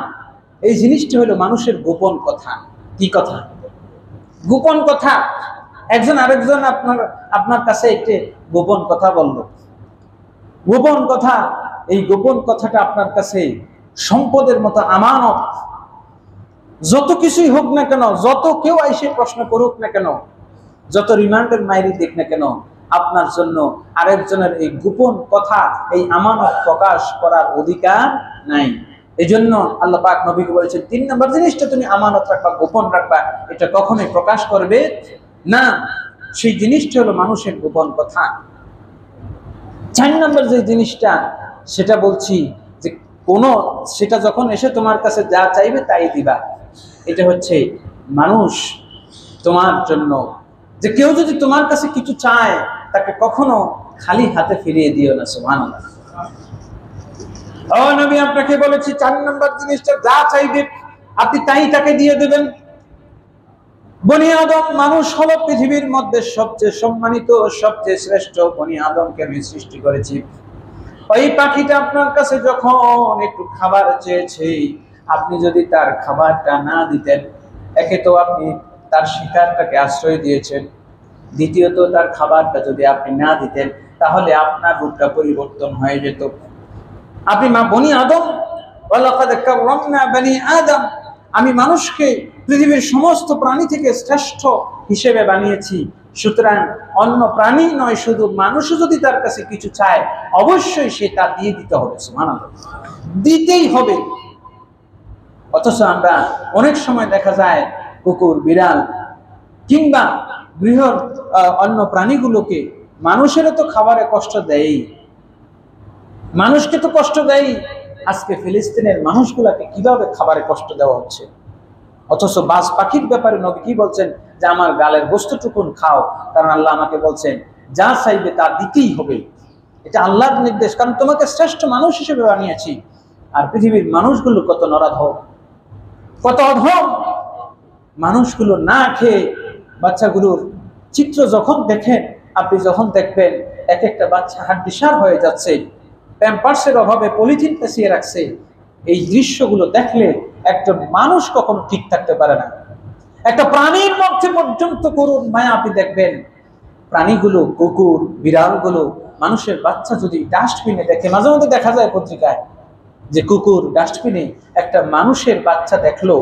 এই জিনিসটি হলো মানুষের গোপন কথা। কি কথা? গোপন কথা। একজন আরেকজন আপনার কাছে একটি গোপন কথা বলল, গোপন কথা। এই গোপন কথাটা আপনার কাছে সম্পদের মতো আমানত। যত কিছুই হোক না কেন, যত কেউ এসে প্রশ্ন করুক না কেন, যত রিমান্ডের মাইরি দিক না কেন, আপনার জন্য আরেকজনের এই গোপন কথা, এই আমানত প্রকাশ করার অধিকার নাই। এই জন্য আল্লাহ পাক নবীকে বলেছেন, তিন নম্বর জিনিসটা তুমি আমানত রাখবা, গোপন রাখবা, এটা কখনোই প্রকাশ করবে না। সেই জিনিসটা হলো মানুষের গোপন কথা। চার নম্বর যে জিনিসটা, সেটা বলছি যে সেটা যখন এসে তোমার কাছে যা চাইবে তাই দিবা। এটা হচ্ছে মানুষ তোমার জন্য, যে কেউ যদি তোমার কাছে কিছু চায় তাকে কখনো খালি হাতে ফিরিয়ে দিও না। সুবহানাল্লাহ। ও নবী, আপনাকে বলেছি চার নম্বর জিনিসটা, যা চাইবে আপনি তাই তাকে দিয়ে দেবেন। বনি আদম, মানুষ হলো পৃথিবীর মধ্যে সবচেয়ে সম্মানিত, সবচেয়ে শ্রেষ্ঠ। বনি আদমকে আমি সৃষ্টি করেছি। ওই পাখিটা আপনার কাছে যখন একটু খাবার চেয়েছে, আপনি যদি তার খাবারটা না দিতেন, একে তো আপনি তার শিকারটাকে আশ্রয় দিয়েছেন, দ্বিতীয়ত তার খাবারটা যদি আপনি না দিতেন, তাহলে আপনার রূপটা পরিবর্তন হয়ে যেত। আপনি বনি আদম, ওয়ালাকাদ কাররামনা বনি আদম, আমি মানুষকে পৃথিবীর সমস্ত প্রাণী থেকে শ্রেষ্ঠ হিসেবে বানিয়েছি। সুতরাং অন্য প্রাণী নয়, শুধু মানুষও যদি তার কাছে কিছু চায়, অবশ্যই সে তা দিয়ে দিতে হবে। সুবহানাল্লাহ, দিতেই হবে। অথচ আমরা অনেক সময় দেখা যায় কুকুর, বিড়াল কিংবা গৃহ অন্য প্রাণীগুলোকে, মানুষেরও তো খাবারে কষ্ট দেয়, মানুষকে তো কষ্ট দেয়। আজকে ফিলিস্তিনের মানুষগুলাকে কিভাবে খাবারে কষ্ট দেওয়া হচ্ছে। অথচ বাজ পাখির ব্যাপারে নবী কি বলছেন, যে আমার গালের গোস্তটুকুন খাও, কারণ আল্লাহ আমাকে বলছেন যা চাইবে তা দিতেই হবে। এটা আল্লাহর নির্দেশ, কারণ তোমাকে শ্রেষ্ঠ মানুষ হিসেবে বানিয়েছি। আর পৃথিবীর মানুষগুলো কত নরাধম, কত অধম। মানুষগুলো না খেয়ে বাচ্চাগুলোর চিত্র যখন দেখেন, আপনি যখন দেখবেন এক একটা বাচ্চা হাড্ডিসার হয়ে যাচ্ছে, প্যাম্পার্সের অভাবে পলিথিন পেঁচিয়ে রাখছে, এই দৃশ্যগুলো দেখলে একটা মানুষ কখনো ঠিক থাকতে পারে না। একটা প্রাণীর মধ্যে পর্যন্ত করুন মায়া আপনি দেখবেন। প্রাণীগুলো, কুকুর, বিড়ালগুলো মানুষের বাচ্চা যদি ডাস্টবিনে দেখে, মাঝে মধ্যে দেখা যায় পত্রিকায় যে কুকুর ডাস্টবিনে একটা মানুষের বাচ্চা দেখলো,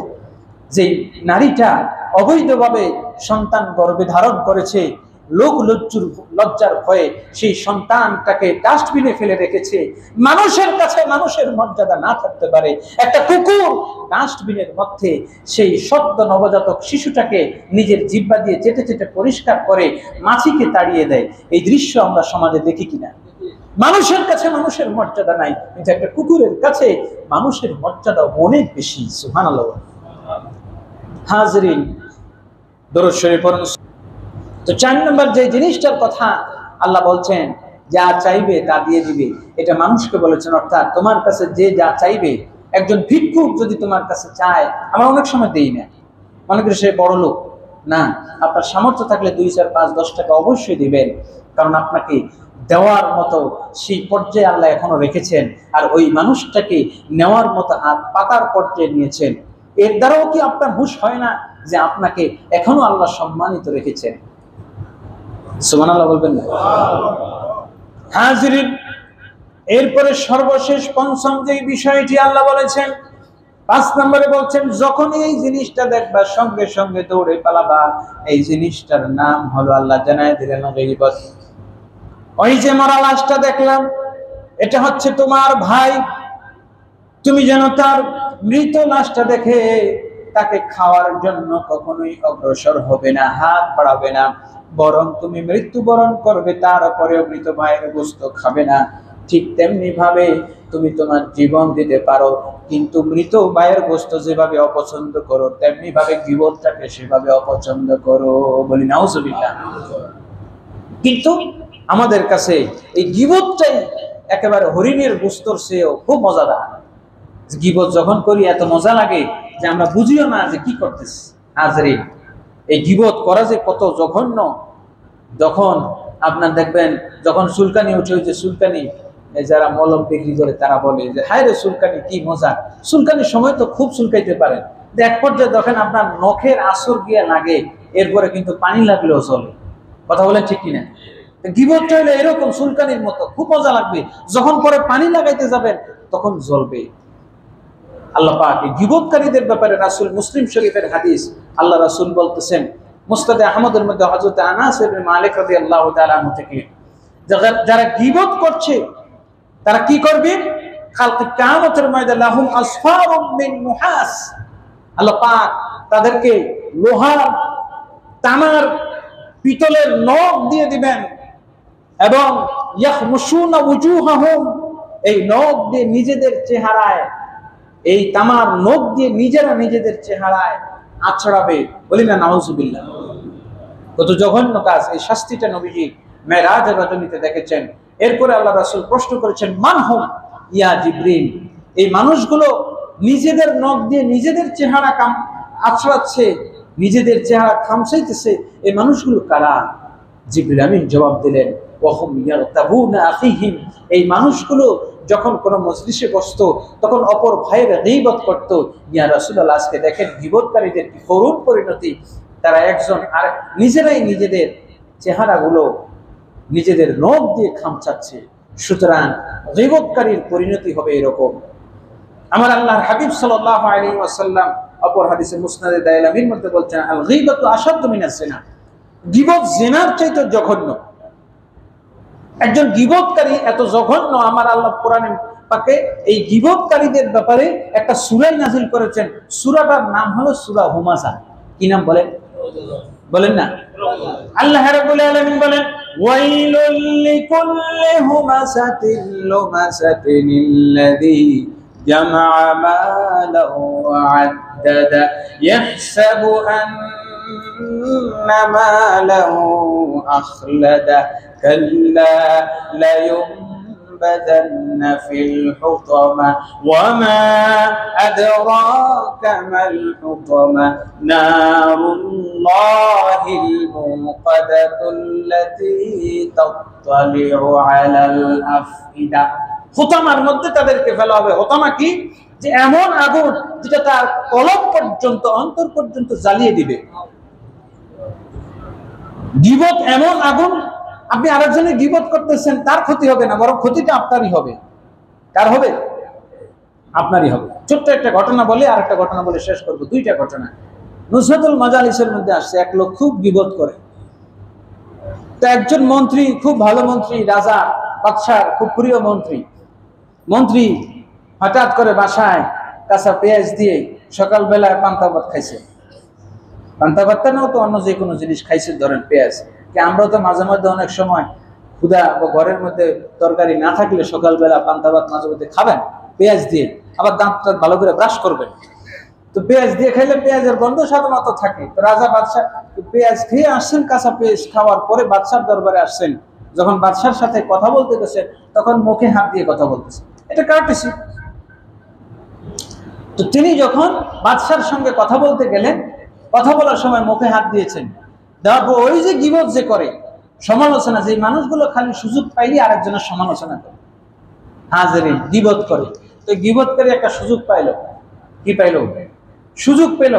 যে নারীটা অবৈধভাবে সন্তান গর্ভে ধারণ করেছে, লোক লজ্জার ভয়ে সেই সন্তানটাকে ডাস্টবিনে ফেলে রেখেছে। মানুষের কাছে মানুষের মর্যাদা না থাকতে পারে, একটা কুকুর ডাস্টবিনের মধ্যে সেই সদ্য নবজাতক শিশুটাকে নিজের জিহ্বা দিয়ে চেটে চেটে পরিষ্কার করে মাছিকে তাড়িয়ে দেয়। এই দৃশ্য আমরা সমাজে দেখি কিনা? মানুষের কাছে মানুষের মর্যাদা নাই, কিন্তু একটা কুকুরের কাছে মানুষের মর্যাদা অনেক বেশি। সুবহানাল্লাহ। হাজরিন, দরুদ শরীফ পড়ুন। তো চার নম্বর যে জিনিসটার কথা আল্লাহ বলছেন, যা চাইবে তা দিয়ে দিবে, এটা মানুষকে বলেছেন। অর্থাৎ তোমার কাছে যে যা চাইবে, একজন ভিক্ষুক যদি তোমার কাছে চায়, আমরা অনেক সময় দেই না, মনে করি সে বড় লোক। না, আপনার সামর্থ্য থাকলে 2, 4, 5, 10 টাকা অবশ্যই দিবেন, কারণ আপনাকে দেওয়ার মতো সেই পর্যায়ে আল্লাহ এখনো রেখেছেন। আর ওই মানুষটাকে নেওয়ার মতো হাত পাতার পর্যায়ে নিয়েছেন। এর দ্বারাও কি আপনার হুঁশ হয় না যে আপনাকে এখনো আল্লাহ সম্মানিত রেখেছেন? সুবহানাল্লাহ বলবেন না? হাজিরিন, এরপরে সর্বশেষ পঞ্চম যে বিষয়টি আল্লাহ বলেছেন, 5 নম্বরে বলছেন, যখন এই জিনিসটা দেখবা সঙ্গে সঙ্গে দৌড়ে পালাবা। এই জিনিসটার নাম হলো, আল্লাহ জানায় দিলেন, গীবত। ওই যে মরা লাশটা দেখলাম, এটা হচ্ছে তোমার ভাই। তুমি যেন তার মৃত লাশটা দেখে তাকে খাওয়ার জন্য কখনোই অগ্রসর হবে না, হাত বাড়াবে না, বরং তুমি মৃত্যুবরণ করবে, তারপরেও মৃত ভাইয়ের গোশত খাবে না। ঠিক তেমনি ভাবে তুমি তোমার জীবন দিতে পারো, কিন্তু মৃত ভাইয়ের গোশত যেভাবে অপছন্দ করো, তেমনি ভাবে গীবতটাকে সেভাবে অপছন্দ করো। বলি নাউজুবিল্লাহ। কিন্তু আমাদের কাছে এই গীবতটাই একেবারে হরিণের গোশতর চেয়েও খুব মজাদার। গীবত যখন করি এত মজা লাগে যে আমরা বুঝিও না যে কি করতেছি। হাজরিন, এই গীবত করা যে কত জঘন্য। যখন আপনার দেখবেন যখন চুলকানি উঠে, ওই যে চুলকানি যারা মলম বিক্রি করে তারা বলে যে হায় রে চুলকানি কি মজা। চুলকানির সময় তো খুব চুলকাইতে পারেন, এক পর্যায়ে দেখেন আপনার নখের আসর গিয়ে লাগে, এরপরে কিন্তু পানি লাগলেও চলে। কথা বলেন ঠিক কিনা? গীবতটা হলো এরকম চুলকানির মতো, খুব মজা লাগবে, যখন পরে পানি লাগাইতে যাবেন তখন জ্বলবে। আল্লাহ পাক গীবতকারীদের ব্যাপারে রাসূল, মুসলিম শরীফের হাদিস, আল্লাহ রাসূল বলতেছেন মুসনাদ আহমদের মধ্যে হযরত আনাস ইবনে মালিক রাদিয়াল্লাহু তাআলা আনহু থেকে, যারা গীবত করছে তারা কি করবে? কালকে কিয়ামতের ময়দানে লাহুম আসফারুম মিন মুহাস, আল্লাহ পাক তাদেরকে লোহার, তামার, পিতলের নখ দিয়ে দিবেন এবং ইয়াখমুশুনা ওয়ুজুহাহুম, এই নখ দিয়ে নিজেদের চেহারায়, এই তামার নখ দিয়ে নিজেরা নিজেদের চেহারায় আছড়াবে। বলি না নাউজুবিল্লাহ। কত জঘন্য কাজ! এই শাস্তিটা নবীজি মেরাজের রজনীতে দেখেছেন। এরপরে আল্লাহ রাসূল প্রশ্ন করেছেন মান হুম ইয়া জিবরিল, এই মানুষগুলো নিজেদের নখ দিয়ে নিজেদের চেহারা আছড়াচ্ছে, নিজেদের চেহারা খামচাইতেছে, এই মানুষগুলো কারা? জিবরিল আমিন জবাব দিলেন ওয়াহুম ইয়াগতাবুনা আখিহিম, এই মানুষগুলো যখন কোনো মজলিসে বসতো তখন অপর ভাইয়ের গীবত করত। ইয়া রাসূলুল্লাহ, আজকে দেখেন গীবতকারীদের কি করুণ পরিণতি। তারা একজন আর নিজেরাই নিজেদের চেহারাগুলো নিজেদের নখ দিয়ে খামচাচ্ছে। সুতরাং গীবতকারীর পরিণতি হবে এরকম। আমার আল্লাহর হাবিব সাল্লাল্লাহু আলাইহি ওয়াসাল্লাম অপর হাদিসে মুসনাদে দাইলামির মধ্যে বলছেন আল গীবাতু আশাদ্দু মিনাজ জিনা, গীবত জিনার চাইতে জঘন্য। একজন গীবতকারী এত জঘন্য, আমার আল্লাহ কোরআনে পাকে এই গীবতকারীদের ব্যাপারে একটা সূরা নাযিল করেছেন। সূরাটার নাম হলো সূরা হুমাযা। কি নাম বলেন? বলেন না। আল্লাহ রাব্বুল আলামিন বলেন ওয়াইলুল লিকুল্লি হুমাযাতিন লুমাযাতিনিল্লাযী জামা'a মালাহু ওয়া আদ্দাদা ইয়াহসাবু আন্না মালাহু আখলাদা কাল্লা লা ينبذن في الحطمة وما أدراك ما الحطمة نار الله الموقدة التي تطلع على الأفئدة। হুতামার মধ্যে তাদেরকে ফেলা হবে। হুতামা কি? যে এমন আগুন যেটা তার কলব পর্যন্ত, অন্তর পর্যন্ত জ্বালিয়ে দিবে। গীবত এমন আগুন, আপনি আরেকজনের গীবত করতেছেন, তার ক্ষতি হবে না, বরং ক্ষতিটা আপনারই হবে। কার হবে? আপনারই হবে। ছোট্ট একটা ঘটনা বলে আর একটা ঘটনা বলে শেষ করব। দুইটা ঘটনা নুসরাতুল মাজালিসের মধ্যে আসছে। এক লোক খুব গীবত করে। তো একজন মন্ত্রী, খুব ভালো মন্ত্রী, রাজা বাদশার খুব প্রিয় মন্ত্রী হঠাৎ করে বাসায় কাঁচা পেঁয়াজ দিয়ে সকালবেলায় পান্তা ভাত খাইছে। পান্তা ভাতটা নাও তো অন্য যে কোনো জিনিস খাইছে, ধরেন পেঁয়াজ। আমরা তো মাঝে মধ্যে অনেক সময় ক্ষুধা বা ঘরের মধ্যে তরকারি না থাকলে সকালবেলা পান্তা ভাত মাঝে মধ্যে খাবেন পেঁয়াজ দিয়ে, আবার দাঁতটা ভালো করে ব্রাশ করবেন। তো পেঁয়াজ দিয়ে খাইলে পেঁয়াজের গন্ধ সাধারণত থাকে। তো রাজা বাদশাহ পেঁয়াজ খেয়ে আসছেন, কাঁচা পেঁয়াজ খাওয়ার পরে বাদশার দরবারে আসছেন। যখন বাদশার সাথে কথা বলতে গেছে তখন মুখে হাত দিয়ে কথা বলতেছে, এটা কার্টেসি। তো তিনি যখন বাদশার সঙ্গে কথা বলতে গেলেন, কথা বলার সময় মুখে হাত দিয়েছেন। তারপর ওই যে গীবত যে করে, সমালোচনা, যে মানুষগুলো খালি সুযোগ পাইলে আরেকজনের সমালোচনা করে, হাজিরিন গীবত করে। তো গীবতকারী একটা সুযোগ পাইল। কি পাইল? সুযোগ পেল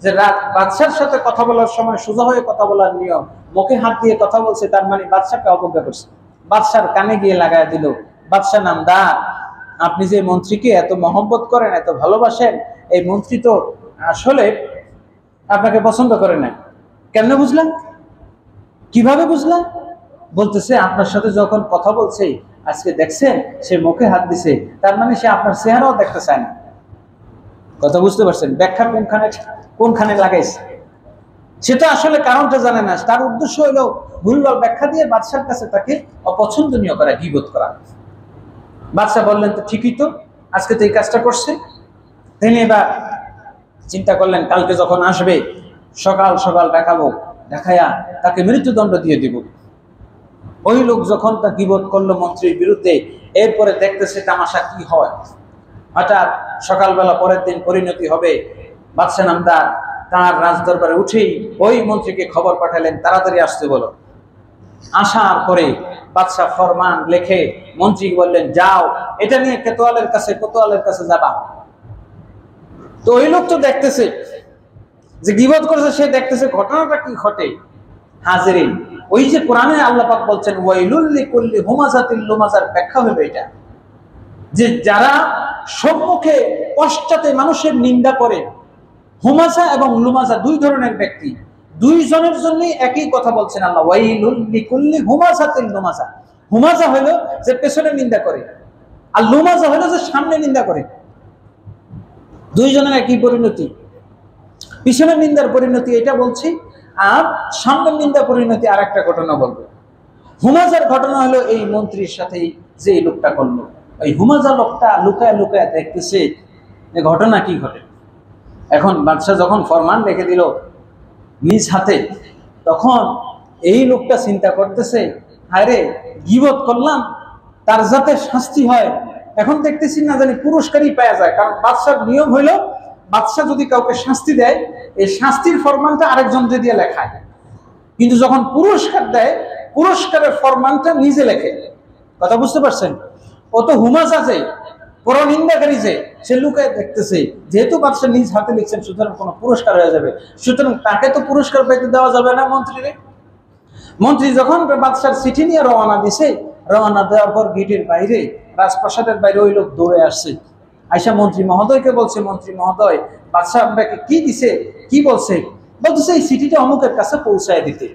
যে বাদশার সাথে কথা বলার সময় সোজা হয়ে কথা বলার নিয়ম, মুখে হাত দিয়ে কথা বলছে, তার মানে বাদশাকে অবজ্ঞা করছে। বাদশার কানে গিয়ে লাগায় দিল। বাদশা নামদার, আপনি যে মন্ত্রীকে এত মহব্বত করেন, এত ভালোবাসেন, এই মন্ত্রী তো আসলে আপনাকে পছন্দ করে না। কেমনে বুঝলেন? কিভাবে বুঝলেন? বলতেছে আপনার সাথে যখন কথা বলছে আজকে দেখছেন সে মুখে হাত দিছে, তার মানে সে আপনার চেহারাও দেখতে চায় না। কথা বুঝতে পারছেন? ব্যাখ্যা কোনখানে লাগাইছে? সে তো আসলে কারণটা জানে না। তার উদ্দেশ্য হলো ভুলভাল ব্যাখ্যা দিয়ে বাদশার কাছে তাকে অপছন্দনীয় করা, গীবত করা। বাদশা বললেন তো ঠিকই তো, আজকে তো এই কাজটা করছে। তিনি এবার চিন্তা করলেন কালকে যখন আসবে সকাল সকাল দেখাবো, দেখাইয়া তাকে মৃত্যুদণ্ড দিয়ে দিব। ওই লোক যখন তা গীবত করলো মন্ত্রীর বিরুদ্ধে, এরপরে দেখতেছে তামাশা কি হয়। হঠাৎ সকালবেলা পরের দিন পরিণতি হবে, বাদশা নামদার তার রাজদরবারে উঠেই ওই মন্ত্রীকে খবর পাঠালেন তাড়াতাড়ি আসতে বলো। আসার পরে বাদশাহ ফরমান লেখে মন্ত্রী বললেন, যাও এটা নিয়ে কোতোয়ালের কাছে যাবা। তো ওই লোক তো দেখতেছে যে গীবত করেছে, সে দেখতেছে ঘটনাটা কি ঘটে। হাজিরিন, ওই যে কোরআনে আল্লাহ পাক বলছেন ওয়াইলুল লিকুল্লি হুমাযাতিল লুমাযার ব্যাখ্যা হবে এটা, যে যারা সম্মুখে পশ্চাতে মানুষের নিন্দা করে। হুমাযা এবং লুমাযা দুই ধরনের ব্যক্তি, দুইজনের জন্যই একই কথা বলছেন আল্লাহ, ওয়াইলুল লিকুল্লি হুমাযাতিল লুমাযা। হুমাযা হলো যে পেছনে নিন্দা করে, আর লুমাযা হলো যে সামনে নিন্দা করে। দুইজনের একই পরিণতি। পিছনের নিন্দার পরিণতি এটা বলছি, আর সামনের নিন্দা পরিণতি আর একটা ঘটনা বলবো। হুমাজার ঘটনা হলো এই মন্ত্রীর সাথে যে লোকটা করলো, ওই হুমাজা লোকটা লুকায় লুকায় দেখতেছে যে ঘটনা কি ঘটে। এখন বাদশাহ যখন ফরমান রেখে দিল নিজ হাতে, তখন এই লোকটা চিন্তা করতেছে, আরে গীবত করলাম, তার যাতে শাস্তি হয়। এখন দেখতেছি না জানি পুরস্কারই পাওয়া যায়, কারণ বাদশার নিয়ম হইল বাদশাহ যদি কাউকে শাস্তি দেয়, এই শাস্তির ফরমানটা আরেকজন দিয়ে লেখায়, কিন্তু যখন পুরস্কার দেয় পুরস্কারের ফরমানটা নিজে লেখে। কথা বুঝতে পারছেন? ও তো হুমাজা যে পরনিন্দাকারী, যে সে লুকায় দেখতেছে, যেহেতু বাদশাহ নিজ হাতে লিখছেন সুতরাং কোনো পুরস্কার হয়ে যাবে, সুতরাং তাকে তো পুরস্কার পাইতে দেওয়া যাবে না মন্ত্রীরে। মন্ত্রী যখন বাদশার চিঠি নিয়ে রওনা দিছে, রওনা দেওয়ার পর গেটের বাইরে, রাজপ্রাসাদের বাইরে ওই লোক দৌড়ে আসছে, আইসা মন্ত্রী মহোদয়কে বলছে, মন্ত্রী মহোদয় বাদশাহ আপনাকে কি দিছে, কি বলছে? বলতেছে এই চিঠিটা অমুকের কাছে পৌঁছায় দিতে।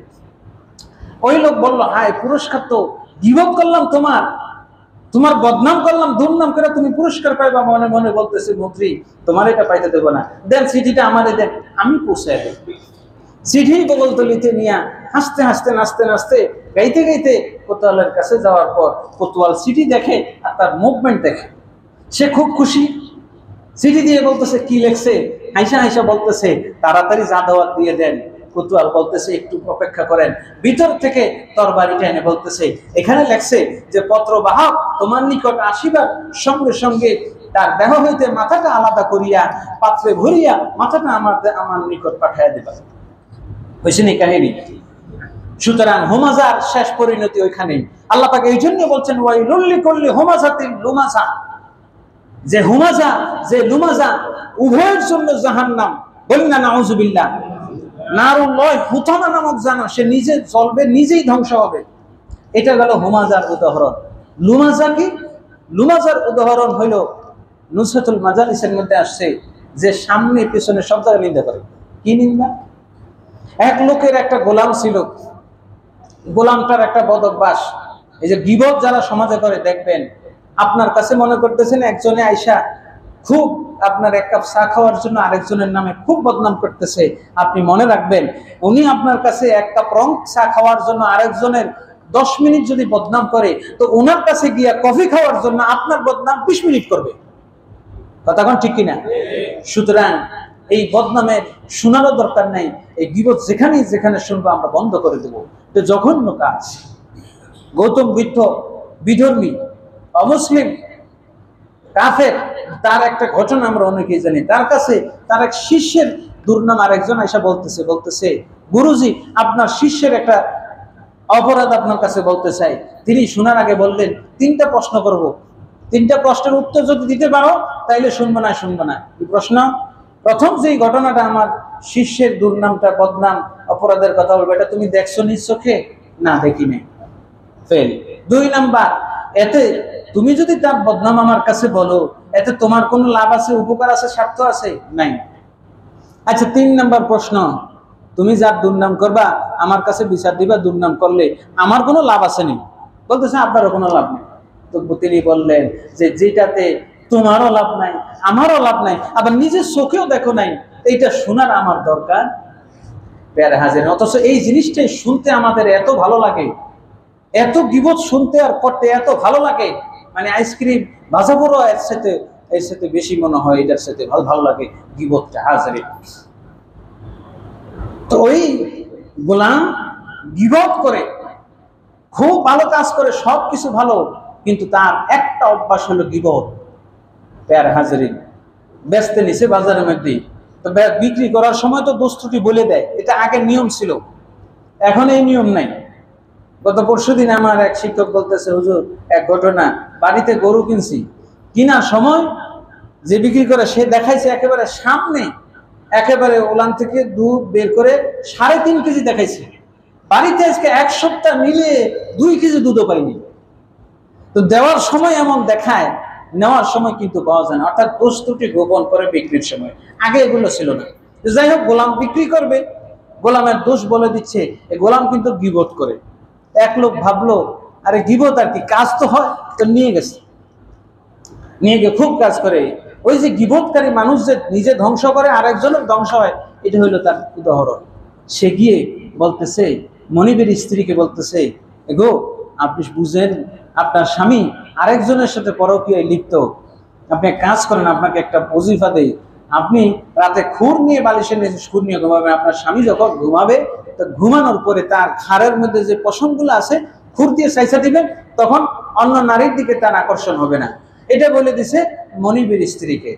ওই লোক বলল, হায় পুরস্কার তো গীবত করলাম, তোমার বদনাম করলাম, দুর্নাম করে তুমি পুরস্কার পাইবা। মনে মনে বলতেছে, মন্ত্রী তোমার এটা পাইতে দেবো না, দেন চিঠিটা আমারে দেন, আমি পৌঁছায় দেব। চিঠি বগলতলিতে নিয়ে হাসতে হাসতে নাচতে নাচতে গাইতে গাইতে কোতোয়ালের কাছে যাওয়ার পর কোতোয়াল চিঠি দেখে আর তার মুভমেন্ট দেখে, সে খুব খুশি। চিঠি দিয়ে বলতেছে কি লেখছে, হাইসা হাইসা বলতেছে তাড়াতাড়ি যা দাওয়াত দিয়ে দেন। কোতোয়াল বলতেছে একটু অপেক্ষা করেন। ভিতর থেকে তরবারিটা এনে বলতেছে, এখানে লেখছে যে পত্রবাহক তোমার নিকট আসিবার সঙ্গে সঙ্গে তার দেহ হইতে মাথাটা আলাদা করিয়া পাত্রে ভরিয়া মাথাটা আমার নিকট পাঠাইয়া দেবা। হয়েছে নি কাহিনী? সুতরাং হুমাজার শেষ পরিণতি ওইখানে। আল্লাহ পাক এই জন্য বলছেন ওয়াইলুল লিকুল্লি হুমাযাতিল লুমাযা, যে হুমাজা যে লুমাজা উভয়ের জন্য জাহান্নাম। বলি না নাউযুবিল্লাহ। নারুল্লাহ হুতামা নামক জানো, সে নিজে জ্বলবে, নিজেই ধ্বংস হবে। এটা গেল হুমাজার উদাহরণ। লুমাজা কি? লুমাজার উদাহরণ হইল নুসরাতুল মাজালিসের মধ্যে আসছে যে সামনে পিছনে সব জায়গায় নিন্দা করে। কি নিন্দা? এক লোকের একটা গোলাম ছিল, গোলামটার একটা বদ অভ্যাস, এই যে গীবত যারা সমাজে করে দেখবেন, আপনার কাছে মনে করতেছেন একজনে আইসা খুব আপনার এক কাপ চা খাওয়ার জন্য আরেকজনের নামে খুব বদনাম করতেছে। আপনি মনে রাখবেন, উনি আপনার কাছে এক কাপ রং চা খাওয়ার জন্য আরেকজনের 10 মিনিট যদি বদনাম করে, তো ওনার কাছে গিয়া কফি খাওয়ার জন্য আপনার বদনাম 20 মিনিট করবে। কথা কোন ঠিক কিনা? সুতরাং এই বদনামের শোনারও দরকার নাই। এই গীবত যেখানে শুনবো আমরা বন্ধ করে দেবো। তো জঘন্য কাজ। গৌতম বুদ্ধ বিধর্মী, অমুসলিম, কাফের, তার একটা ঘটনা আমরা অনেকেই জানি। তার কাছে তার এক শিষ্যের দুর্নাম আরেকজন আইসা বলতেছে গুরুজি আপনার শিষ্যের একটা অপরাধ আপনার কাছে বলতে চাই। তিনি শোনার আগে বললেন 3টা প্রশ্ন করব, 3টা প্রশ্নের উত্তর যদি দিতে পারো তাইলে শুনবো না। কি প্রশ্ন? প্রথম যেই ঘটনাটা আমার শিষ্যের দুর্নামটা, বদনাম, অপরাধের কথা বলবো, এটা তুমি দেখছো নিজ চোখে? না, দেখি নাই, ফেল। 2 নাম্বার, এতে তুমি যদি তার বদনাম আমার কাছে বলো, এতে তোমার কোনো লাভ আছে, উপকার আছে, স্বার্থ আছে? নাই। আচ্ছা, 3 নাম্বার প্রশ্ন, তুমি যার দুর্নাম করবা আমার কাছে বিচার দিবা, দুর্নাম করলে আমার কোনো লাভ আছে নি? বলতেছে আপনারও কোনো লাভ নেই। তো তিনি বললেন যে যেটাতে তোমারও লাভ নাই, আমারও লাভ নাই, আবার নিজের চোখেও দেখো নাই, এইটা শোনার আমার দরকার প্যারে হাজির। অথচ এই জিনিসটাই শুনতে আমাদের এত ভালো লাগে, এত গীবত শুনতে আর করতে এত ভালো লাগে, মানে আইসক্রিম ভাজা বড় এর সাথে বেশি মনে হয় এটার সাথে ভালো লাগে গীবতটা। হাজির, তো ওই গোলাম গীবত করে, খুব ভালো কাজ করে, সবকিছু ভালো, কিন্তু তার একটা অভ্যাস হলো গীবত। প্যার হাজিরিন, বেচতে নিছে বাজারের মধ্যে, তো বিক্রি করার সময় তো বস্তুটি বলে দেয়, এটা আগের নিয়ম ছিল, এখন এই নিয়ম নাই। গত পরশুদিন আমার এক শিক্ষক বলতেছে, হুজুর এক ঘটনা, বাড়িতে গরু কিনছি, কিনার সময় যে বিক্রি করে সে দেখাইছে একেবারে সামনে, একেবারে ওলান থেকে দুধ বের করে 3.5 কেজি দেখাইছে। বাড়িতে আজকে 1 সপ্তাহ মিলে 2 কেজি দুধও পাইনি। তো দেওয়ার সময় এমন দেখায়, নেওয়ার সময় কিন্তু পাওয়া যায় না, অর্থাৎ প্রস্তুতি গোপন করে বিক্রির সময়। আগে এগুলো ছিল না। যাই হোক, গোলাম বিক্রি করবে, গোলামের দোষ বলে দিচ্ছে, এই গোলাম কিন্তু গীবত করে। এক লোক ভাবলো, আরে গীবত আর কি, কাজ তো হয়, তো নিয়ে গেছে, নিয়ে গিয়ে খুব কাজ করে। ওই যে গীবতকারী মানুষ যে নিজে ধ্বংস করে আরেকজনের ধ্বংস হয়, এটা হইলো তার উদাহরণ। সে গিয়ে বলতেছে, মনিবের স্ত্রীকে বলতেছে, এগো আপনি বুঝেন আপনার স্বামী আরেকজনের সাথে পরকীয়ায় লিপ্ত, আপনি কাজ করেন, আপনাকে একটা ওজিফা দেই, আপনি রাতে খুর নিয়ে বালিশের নিচে খুর নিয়ে ঘুমাবেন। আপনার স্বামী যখন ঘুমাবে, তো ঘুমানোর পরে তার ঘাড়ের মধ্যে যে পশমগুলো আছে খুর দিয়ে সাইসা দিবেন, তখন অন্য নারীর দিকে তার আকর্ষণ হবে না। এটা বলে দিছে মনিবের স্ত্রীকে।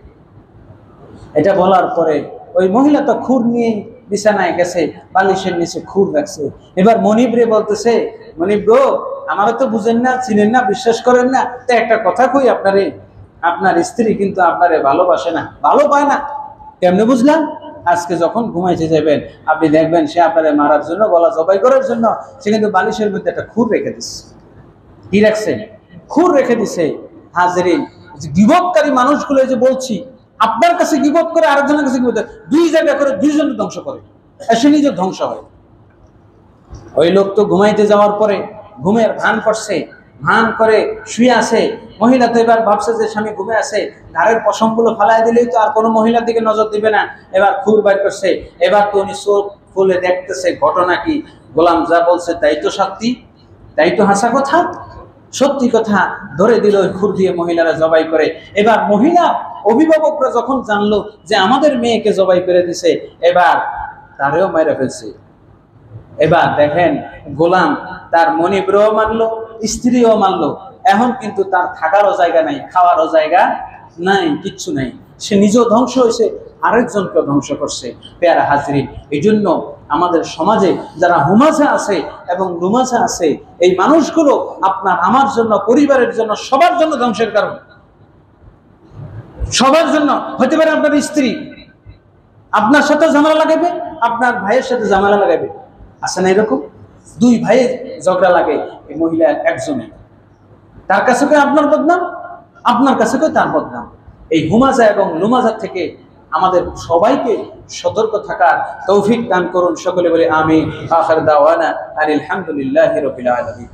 এটা বলার পরে ওই মহিলা তো খুর নিয়ে বিছানায় গেছে, বালিশের নিচে খুর রাখছে। এবার মনিব রে বলতেছে, মনিব গো, আমারও তো বুঝেন না, চিনেন না, বিশ্বাস করেন না, তো একটা কথা কই আপনারে, আপনার স্ত্রী কিন্তু আপনারে ভালোবাসে না, ভালো পায় না। কেমনে বুঝলাম? আজকে যখন ঘুমাইতে যাবেন, আপনি দেখবেন সে আপনারে মারার জন্য, গলা জবাই করার জন্য সে কিন্তু বালিশের মধ্যে একটা খুর রেখে দিচ্ছে। কি রাখছে? খুর রেখে দিছে। হাজরিন, গীবতকারী মানুষগুলো যে বলছি, আপনার কাছে গীবত করে, আরেকজনের কাছে গীবত করে, 2 জায়গা করে 2 জন ধ্বংস করে, সে নিজে ধ্বংস হয়। ওই লোক তো ঘুমাইতে যাওয়ার পরে ঘুমের ভান করছে, ভান করে শুয়ে আছে। মহিলা তো এবার ভাবছে যে স্বামী ঘুমে আছে, ঘাড়ের পশমগুলো ফালাই দিলেই তো আর কোনো মহিলার দিকে নজর দিবে না। এবার খুর বাইর করছে। এবার তো উনি চোখ খুলে দেখতেছে ঘটনা কি। গোলাম যা বলছে তাই তো সত্যি, তাই তো হাসা কথা, সত্যি কথা ধরে দিল, ওই খুর দিয়ে মহিলারা জবাই করে। এবার মহিলা অভিভাবকরা যখন জানলো যে আমাদের মেয়েকে জবাই করে দিছে, এবার তারেও মেরে ফেলছে। এবার দেখেন, গোলাম তার মনিবরেও মারলো, স্ত্রীও মারলো। এখন কিন্তু তার থাকারও জায়গা নাই, খাওয়ারও জায়গা নাই, কিচ্ছু নাই। সে নিজেও ধ্বংস হয়েছে, আরেকজনকে ধ্বংস করছে। পেয়ারা হাজরিন, এই জন্য আমাদের সমাজে যারা হুমাজা আছে এবং লুমাজা আছে, এই মানুষগুলো আপনার আমার জন্য, পরিবারের জন্য, সবার জন্য ধ্বংসের কারণ। সবার জন্য হতে পারে আপনার স্ত্রী আপনার সাথে ঝামেলা লাগাবে, আপনার ভাইয়ের সাথে ঝামেলা লাগাবে। আছে না এরকম? 2 ভাইয়ের ঝগড়া লাগে, এই মহিলা একজনে, তার কাছে কই আপনার বদনাম, আপনার কাছে কই তার বদনাম। এই হুমাজা এবং লুমাজা থেকে আমাদের সবাইকে সতর্ক থাকার তৌফিক দান করুন। সকলে বলে আমিন। আখির দাওয়ানা আলহামদুলিল্লাহি রাব্বিল আলামিন।